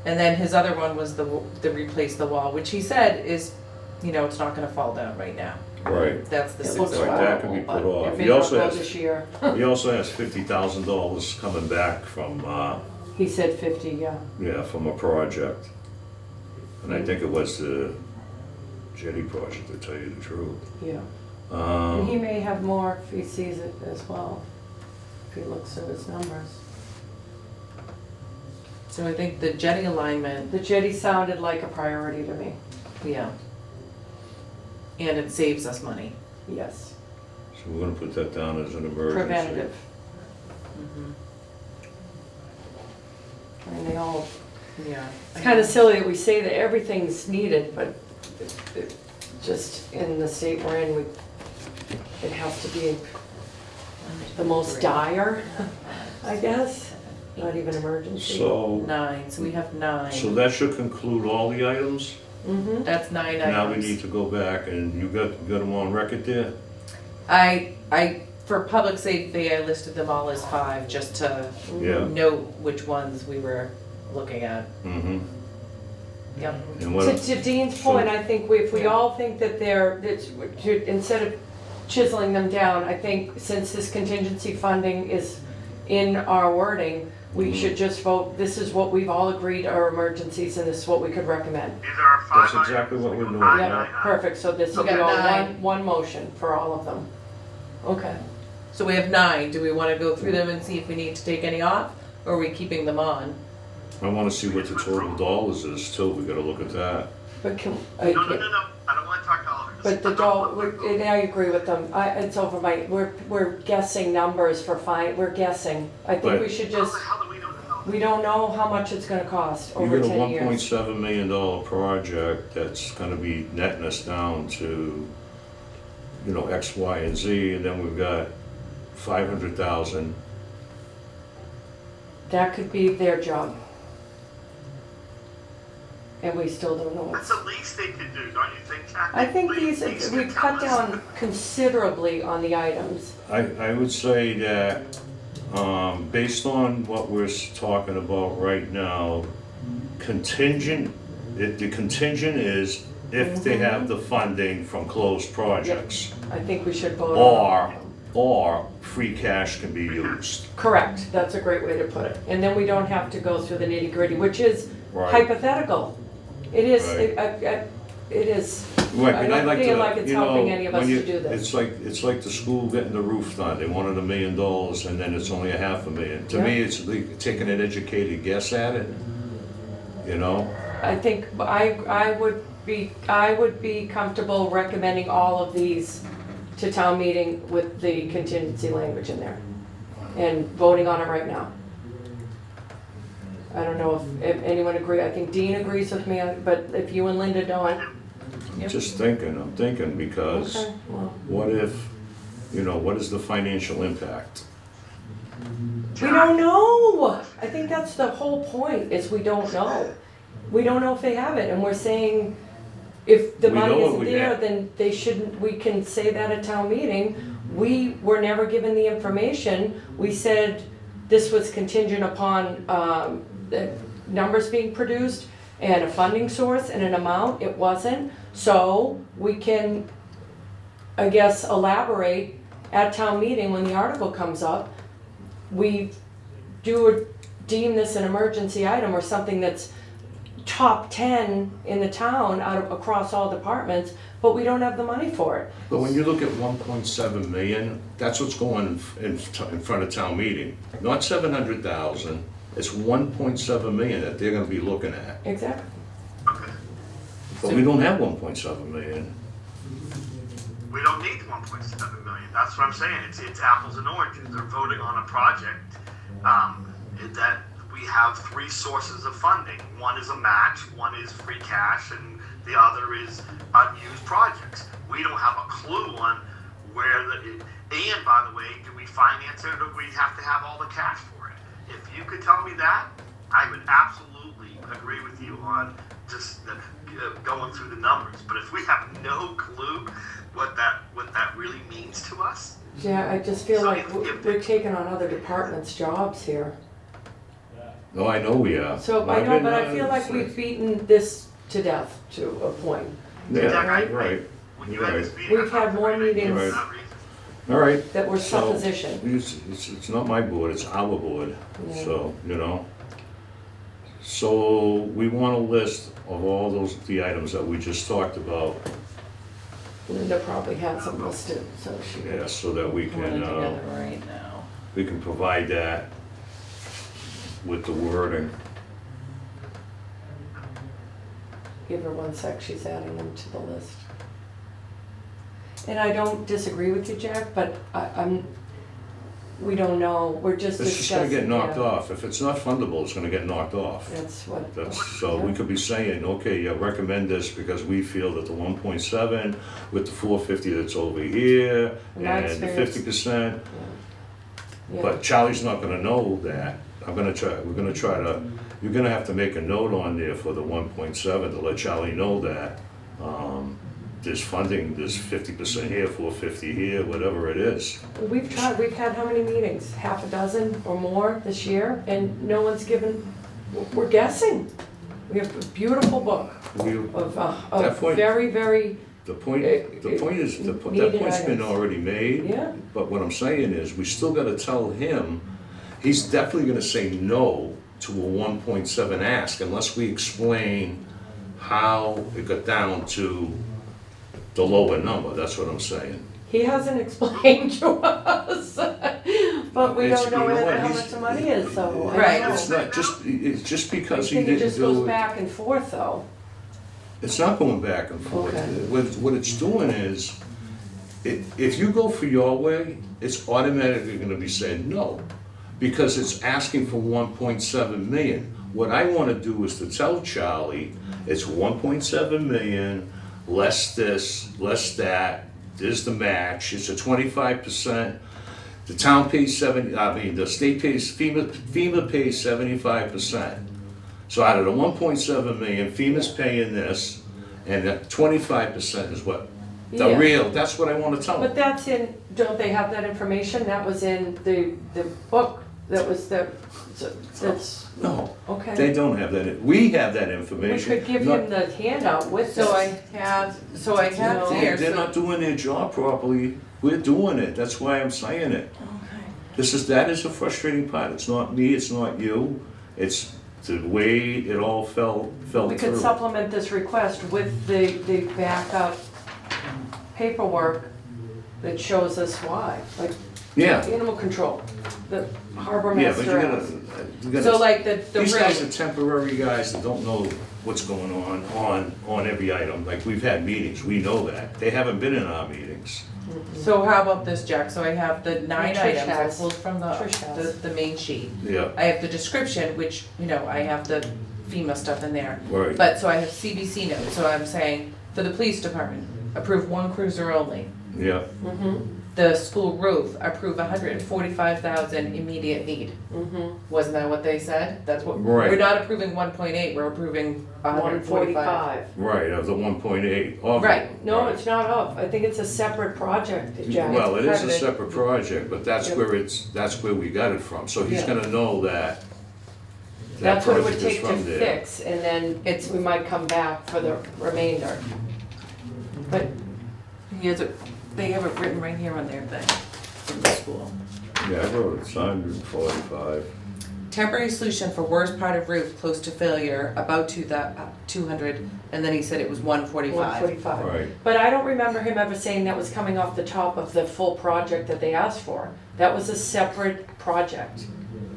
And then his other one was the replace the wall, which he said is, it's not gonna fall down right now. Right. That's the It six. looks Right, that can be horrible, put but off. it He may not also go has- this year. He also has $50,000 coming back from, He said 50, yeah. yeah, from a project. And I think it was the jetty project, to tell you the truth. Yeah. And he Um, may have more if he sees it as well, if he looks at his numbers. So I think the jetty alignment, The jetty sounded like a priority to me, yeah. And it saves us money. yes. So we're gonna put that down as an emergency. Preventative. Mm-hmm. I mean, they all, Yeah. it's kind of silly that we say that everything's needed, but just in the state we're in, it has to be the most dire, I guess, not even emergency. So, 9, so we have 9. so that should conclude all the items. Mm-hmm. That's 9 items. Now we need to go back and you got them on record there? For public safety, I listed them all as 5, just to Yeah. note which ones we were looking at. Mm-hmm. Yep. And what, To Dean's point, I think if we all think that instead of chiseling them down, I think since this contingency funding is in our wording, we Mhm. should just vote, this is what we've all agreed are emergencies and this is what we could recommend. These are our five That's exactly items. what we're doing, Five, yeah. nine, Perfect, so this will Okay, be all 9. one motion for all of them. Okay. So we have 9. Do we want to go through them and see if we need to take any off, or are we keeping them on? I wanna see what the total dollars is too, we gotta look at that. But can, No, I don't want to talk to all of it. but the and I agree with them, it's over we're guessing numbers for we're guessing. I think But- we should How the just, hell do we know? we don't know how much it's gonna cost You over got a 10 years. $1.7 million project that's gonna be netting us down to, you know, X, Y, and Z, and then we've got 500,000. That could be their job. And we still don't know That's what's. the least they could do, don't you think, Kathy? I think Least these, they we've could cut tell us. down considerably on the items. I would say that, based on what we're talking about right now, contingent, the contingent is if they have the funding from closed projects, I think we should vote on. or free cash can be used. Correct, that's a great way to put it. And then we don't have to go through the nitty gritty, which is Right. hypothetical. It is, Right. it is. Right, I but don't I like feel to, like it's you helping know, any of us when to you, do this. it's like the school getting the roof done, they wanted $1 million and then it's only $500,000. To me, it's like taking an educated guess at it, you know? I think I would be comfortable recommending all of these to town meeting with the contingency language in there and voting on it right now. I don't know if anyone agree, I think Dean agrees with me, but if you and Linda don't. I'm thinking because Okay, well, what if, you know, what is the financial impact? we don't know. I think that's the whole point, is we don't know. We don't know if they have it, and we're saying if the We money know what isn't we there, have. then they shouldn't, we can say that at town meeting. We were never given the information. We said this was contingent upon the numbers being produced and a funding source and an amount. It wasn't. So we can, I guess, elaborate at town meeting when the article comes up. We deem this an emergency item or something that's top 10 in the town across all departments, but we don't have the money for it. But when you look at 1.7 million, that's what's going in front of town meeting. Not 700,000, it's 1.7 million that they're gonna be looking at. Exactly. Okay. But we don't have 1.7 million. We don't need 1.7 million. That's what I'm saying. It's apples and oranges. They're voting on a project that we have three sources of funding. One is a match, one is free cash, and the other is unused projects. We don't have a clue on where and by the way, do we finance it or do we have to have all the cash for it? If you could tell me that, I would absolutely agree with you on just going through the numbers. But if we have no clue what that really means to us, Yeah, I just feel So like if- we're taking on other departments' jobs here. No, I know we are. So I know, but I feel like we've beaten this to death to a point. Yeah, Jack, right. when you You're had right. this meeting, We've had more meetings. Right. for that reason. All right. That were So, supposition. It's not my board, it's our board, Yeah. so, you know. So we want a list of all the items that we just talked about, Linda probably has them listed, so she could. yeah, so that we Pulling it can, together right now. we can provide that with the wording. Give her 1 sec, she's adding them to the list. And I don't disagree with you, Jack, but we don't know, we're just It's just gonna get discussing, knocked yeah. off. If it's not fundable, it's gonna get knocked off. That's what. So we could be saying, okay, yeah, recommend this because we feel that the 1.7 with the 450 that's over here In my and the experience. 50%. Yeah. But Charlie's not gonna know that. We're gonna try to, you're gonna have to make a note on there for the 1.7 to let Charlie know that, there's funding, there's 50% here, 450 here, whatever it is. We've tried, we've had how many meetings? Half a dozen or more this year, and no one's given, we're guessing. We have a beautiful book We, of That point- very, very, the point is, that Needed point's been items. already made. yeah. But what I'm saying is, we still gotta tell him, he's definitely gonna say no to a 1.7 ask unless we explain how it got down to the lower number, that's what I'm saying. He hasn't explained to us, but we It's- don't know you know what, how he's- much the money is, so I Right. don't It's know. not, it's just I because he think it didn't just goes do it. back and forth, though. It's not going back and forth. Okay. What it's doing is, if you go for your way, it's automatically gonna be saying no, because it's asking for 1.7 million. What I wanna do is to tell Charlie, it's 1.7 million, less this, less that, there's the match, it's a 25%. The town pays the state pays, FEMA pays 75%. So out of the 1.7 million, FEMA's paying this, and that 25% is what, the Yeah. real, that's what I wanna tell them. But that's in, don't they have that information? That was in the book, that was that's, No, okay. they don't have that, we have that We information. could give Not- him the handout with this. So I have No. here, They're so, not doing their job properly, we're doing it, that's why I'm saying it. Okay. That is a frustrating part, it's not me, it's not you, it's the way it all fell We could through. supplement this request with the backup paperwork that shows us why, like Yeah, animal control, the harbor yeah, but master asked. you gotta. so like the These guys are roof, temporary guys that don't know what's going on every item, like we've had meetings, we know that, they haven't been in our meetings. so how about this, Jack? So I have the 9 Trish items I has. pulled from Trish has. the main sheet. Yeah, I have the description, which, you know, I have the FEMA stuff in there. right, But, so I have CBC notes, so I'm saying, for the police department, approve 1 cruiser only. yeah, The school roof, approve 145,000 immediate need. Wasn't that what they said? That's what, Right. we're not approving 1.8, we're approving 145. 145. right, of the 1.8. Right. No, it's not of, I think it's a separate project, Jack. Well, it is a Private. separate project, but that's Yep. that's where we got it from, so he's Yeah. gonna know that. That's what it would project is take to from there. fix, and then we might come back for the remainder. But, They have it written right here on their thing, from the school. Yeah, I wrote it, it's 145. Temporary solution for worst part of roof close to failure, about 200, and then he said it was 145. 145. Right. But I don't remember him ever saying that was coming off the top of the full project that they asked for. That was a separate project.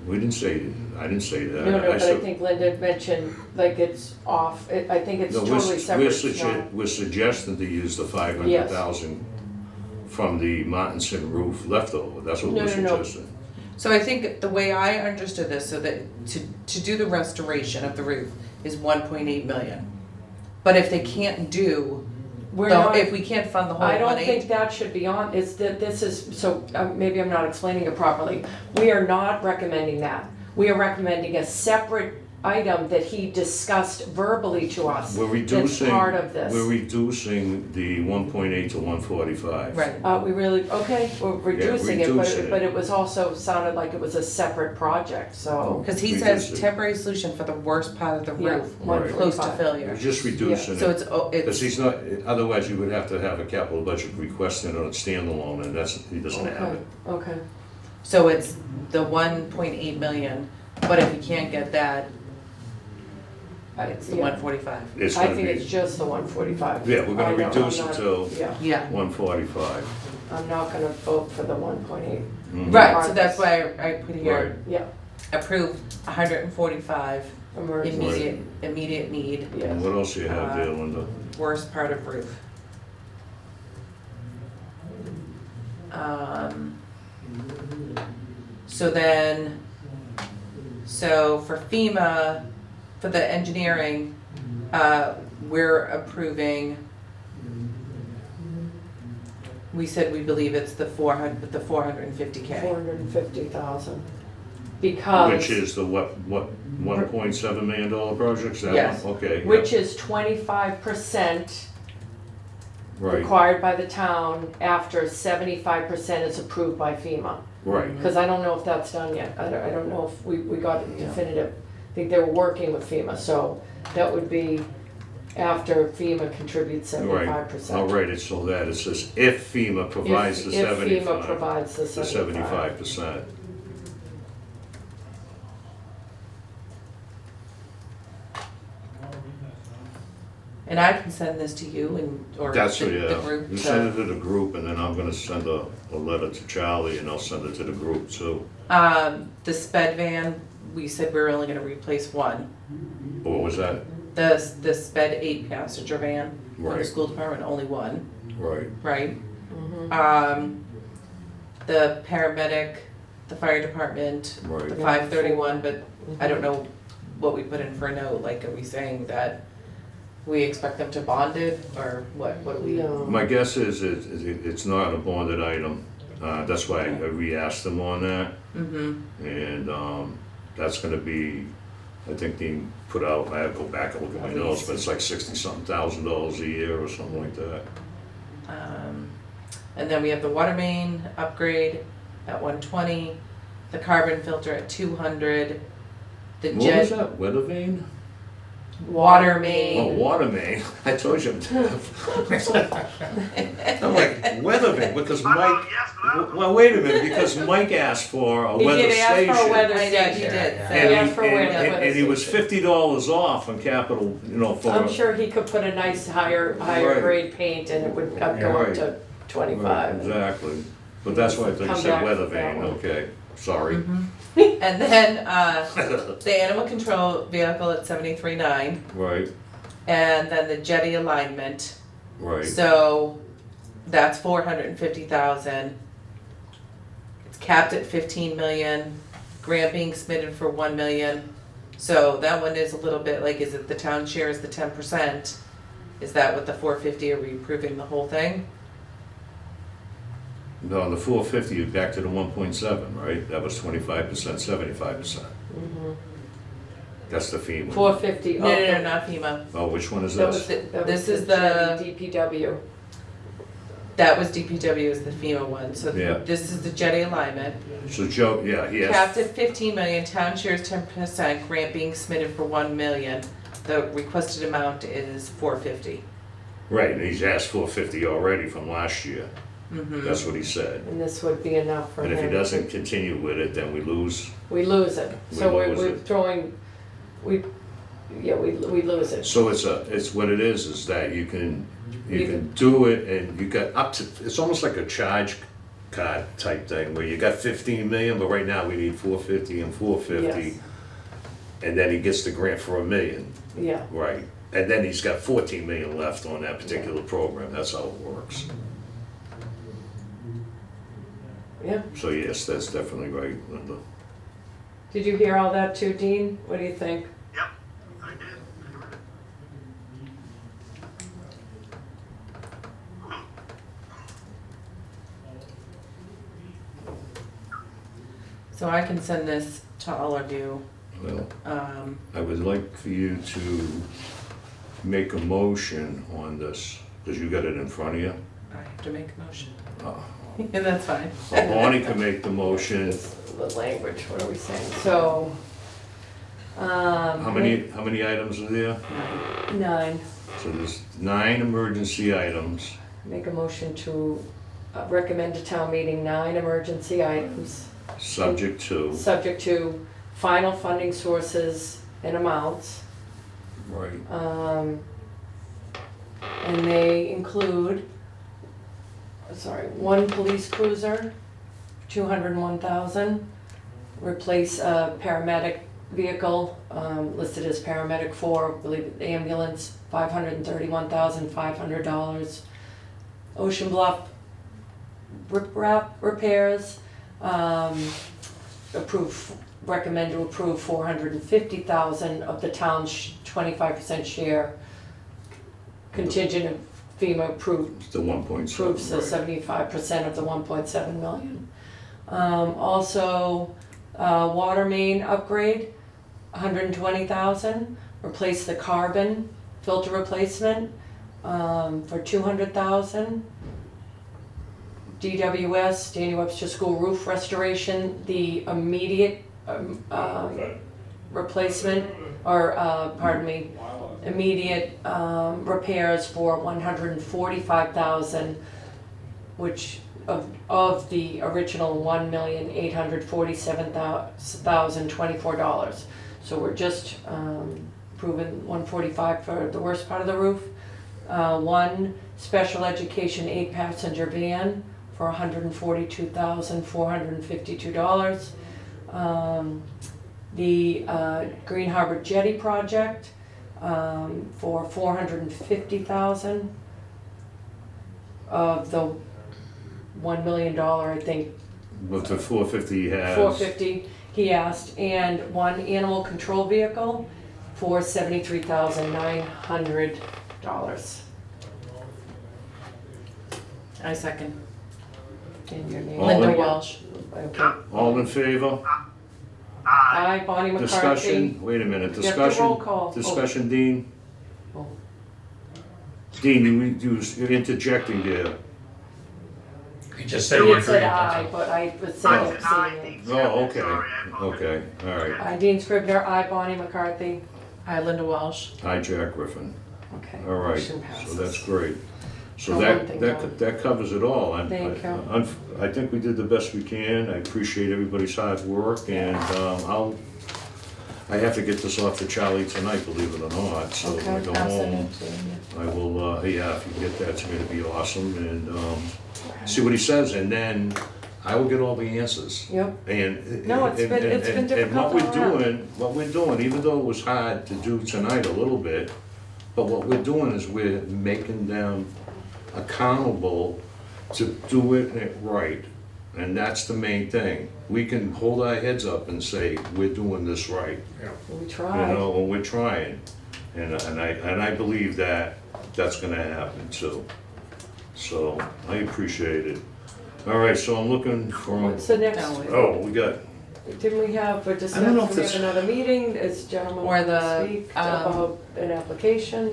We didn't say, I didn't say that. No, but I said- think Linda mentioned, like, it's off, I think it's No, totally separate. It's not- we're suggesting to use the 500,000 from the Martinson roof leftover, that's what No, we're no, no. suggesting. So I think the way I understood this, so that to do the restoration of the roof is 1.8 million. But if they can't do, We're not, if we can't fund the whole I don't 1.8. think that should be on, it's that this is, so maybe I'm not explaining it properly. We are not recommending that. We are recommending a separate item that he discussed verbally to us. We're That's reducing, part of this. we're reducing the 1.8 to 145. Right. We really, okay, we're reducing it, reducing it. but it was also sounded like it was a separate project, so. Because he We says just- temporary solution for the worst part of the Yeah, roof, Right. close to 145. failure. We're just reducing So it, because it's, he's not, otherwise you would have to have a capital budget request in on a standalone, and he doesn't have Okay, it. okay. so it's the 1.8 million, but if we can't get that, it's the Yeah. 145. It's I gonna think be, it's just the 145. Yeah, we're gonna I don't- reduce I'm it not- to- Yeah, Yeah. 145. I'm not gonna vote for the 1.8. Mhm. Right, so that's why I put Right. here, Yeah, approve 145, emergency, immediate need, And yes. what else do you have there, Linda? worst part of roof. So then, so for FEMA, for the engineering, we're approving, we said we believe it's the 450K. 450,000. Because. Which is the what, $1.7 million project, is that one? Yes. Okay. yeah. Which is 25% Right, required by the town after 75% is approved by FEMA. right. Because I don't know if that's done yet. I don't know if we got it definitive. I think they were working with FEMA, so that would be after FEMA contributes 75%. I'll write it so that it says if FEMA provides the If FEMA 75, provides the the 75. 75%. And I can send this to you and, or That's what, the yeah. group You to- send it to the group, and then I'm gonna send a letter to Charlie, and I'll send it to the group too. The sped van, we said we were only gonna replace one. What was that? the sped 8-passenger van for the Right. school department, only one, Right. right? Mhm. The paramedic, the fire department, Right. the 531, but I don't know what we put in for a note, like, are we saying that we expect them to bond it, or what do we? No. My guess is it's not a bonded item. That's why I re-asked them on that. Mm-hmm, And that's gonna be, I think they put out, I have to go back and look at my notes, but it's like $60-something thousand a year or something like that. and then we have the water main upgrade at 120, the carbon filter at 200, the What was jet, that, weather vane? water Oh, main. water main, I told you I'm deaf. I'm like, weather vane, because I Mike, vote yes, but I don't know. well, wait a minute, because Mike asked for a He weather did ask for a station. weather I know, he station. did, Yeah, so- He And asked for a weather and he was station. $50 off on capital, you know, for. I'm sure he could put a nice higher Right. grade paint and it would go Right. up to Right, 25. exactly, but that's why I think Come you said back weather with that vane, one. okay, sorry. And then, the animal control vehicle at 73.9, Right, and then the jetty alignment. right, So that's 450,000. It's capped at 15 million. Grant being submitted for 1 million. So that one is a little bit like, is it the town share is the 10%? Is that what the 450? Are we approving the whole thing? no, on the 450, you're back to the 1.7, right? That was 25%, 75%. That's the FEMA. 450. No, not FEMA. Oh, which one is That was this? This is jetty DPW. That was DPW is the FEMA one. So Yeah. this is the jetty alignment. So Joe, yeah, he Capped has, at 15 million, town shares 10%, grant being submitted for 1 million. The requested amount is 450. right, and he's asked 450 already from last year. That's what he said. And this would be enough for him. And if he doesn't continue with it, then we lose. We lose it. So We lose we're it. throwing, we lose it. So it's what it is that you can do it and you got up to, it's almost like a charge card type thing where you got 15 million, but right now we need 450 and 450. Yes. And then he gets the grant for $1 million, Yeah. right? And then he's got 14 million left on that particular program, that's how it works. Yeah. So yes, that's definitely right, Linda. Did you hear all that too, Dean? What do you think? Yep, I did. I heard it. So I can send this to all of you. Well, Um, I would like for you to make a motion on this, because you got it in front of you. I have to make a motion. Oh. And that's fine. So Bonnie can make the motion. The language, what are we saying? So, How many items are there? 9. So there's 9 emergency items. Make a motion to recommend to town meeting 9 emergency items, Subject to, subject to final funding sources and amounts. right, And they include, 1 police cruiser, 201,000. Replace a paramedic vehicle, listed as paramedic 4, I believe the ambulance, $531,500. Ocean Bluff riprap repairs, recommend to approve 450,000 of the town's 25% share, contingent of FEMA it's the 1.7. approves the right. 75% of the 1.7 million. Also, water main upgrade, 120,000. Replace the carbon filter replacement for 200,000. DWS, Daniel Webster School roof restoration, the immediate replacement, or immediate repairs for 145,000, which of the original $1,847,024. So we're just approving 145 for the worst part of the roof. 1 special education 8-passenger van for $142,452. The Green Harbor Jetty project, for $450,000 of the $1 million, I think, But the 450 he has. 450 he asked, and one animal control vehicle for $73,900. I second. In your name. All Linda in- Walsh. Okay. All in favor? Aye, Bonnie McCarthy. Discussion, wait a minute, You have to roll discussion, call. discussion, Dean? Oh. Dean, you're interjecting there. You just said He you had said agreed, that's aye, all. but I was I saying said aye, abstaining. Dean Oh, Scrivener, okay, sorry, I apologize. okay, all right. Aye, Dean Scrivener, aye, Bonnie McCarthy. Hi, Linda Walsh. Hi, Jack Griffin. Okay. All right, motion so passes. that's great. So Oh, that, one thing, that, John. that covers it all. Thank you. I think we did the best we can. I appreciate everybody's hard work, and I have to get this off to Charlie tonight, believe it or not, so when I Okay, go I'll send home, it to you. I will, yeah, if you can get that to me, it'd be awesome, and, see what he says, and then I will get all the answers. Yep, And. No, it's been- it's been difficult all around. What we're doing, even though it was hard to do tonight a little bit, but what we're doing is we're making them accountable to do it right. And that's the main thing. We can hold our heads up and say, we're doing this right, we you tried. know, and we're trying. And I believe that that's gonna happen too. So I appreciate it. All right, so I'm looking for, What's the next? No, oh, we got, Didn't we have, for just I don't know if we have this- another meeting, is gentleman Or the, speak um, about an application?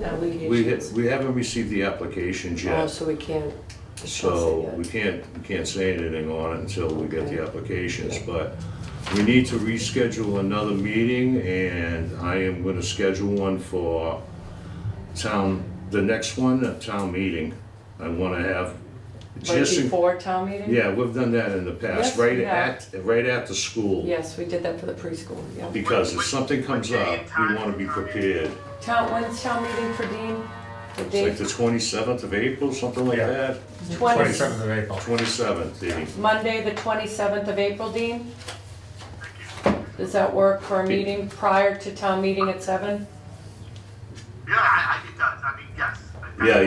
we haven't received the applications Oh, yet. so we can't discuss So it we yet. can't say anything on it until we get the Okay. applications, but we need to reschedule another meeting, and I am gonna schedule one for the next one, a town meeting. I wanna have Right just, before town meeting? yeah, we've done that in the past, Yes, we right at the school. Yes, we did that for the preschool, yeah. Because if something comes up, we wanna be prepared. When's town meeting for Dean? The It's like date? the 27th of April, something like Yeah. that. 27th of April. 27th, Dean. Monday, the 27th of April, Dean? Does that work for a meeting prior to town meeting at 7? Yeah, I think that, I mean, yes. Yeah,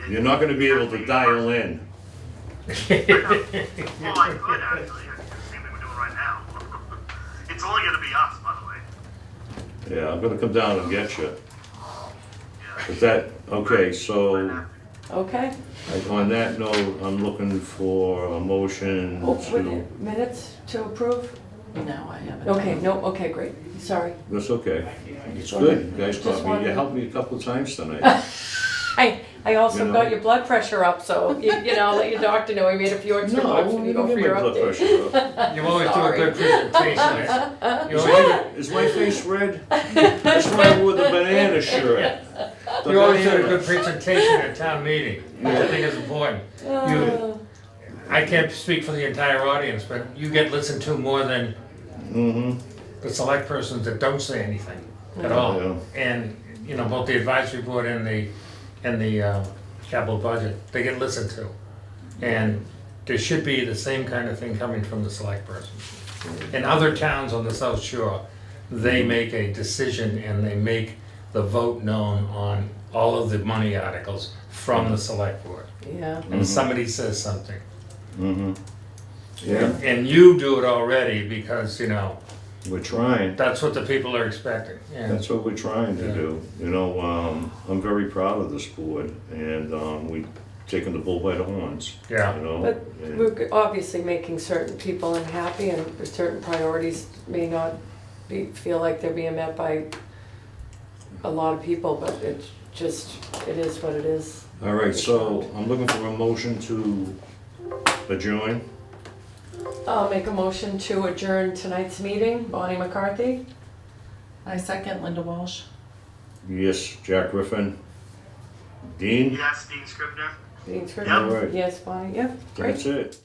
you're not gonna be able to dial in. Well, I could actually, the same thing we're doing right now. It's only gonna be us, by the way. Yeah, I'm gonna come down and get you. Yeah. Is that, okay, so Okay. on that note, I'm looking for a motion Oh, to, minutes to approve? No, I haven't. Okay, no, okay, great, sorry. that's okay. It's good, you guys Just got me, wanted- you helped me a couple of times tonight. I also You know? got your blood pressure up, so, you know, let your doctor know, he made a few extra bucks when you go for get your my blood update. pressure up. You always do a Sorry. good presentation. You always, Is my face red? That's why I wore the banana shirt. The you always do a banana. good presentation at town meeting, which I think is important. I can't speak for the entire audience, but you get listened to more than Mm-hmm, the select persons that don't say anything at Yeah. all. And, you know, both the advisory board and the capital budget, they get listened to. And there should be the same kind of thing coming from the select person. In other towns on the South Shore, they make a decision and they make the vote known on all of the money articles from the select board. Yeah, And somebody says something. mm-hmm. Yeah, And you do it already because, you know, we're trying. that's what the people are expecting. And That's what we're trying to Yeah. do. You know, I'm very proud of this board, and we've taken the bull by the horns. Yeah. You know, but and- we're obviously making certain people unhappy and certain priorities may not feel like they're being met by a lot of people, but it's just, it is what it is. all right, so I'm looking for a motion to adjourn. I'll make a motion to adjourn tonight's meeting. Bonnie McCarthy? I second Linda Walsh. Yes, Jack Griffin. Dean? Yes, Dean Scrivener. Dean All Scrivener? right. Yes, Bonnie, yep, great. That's it.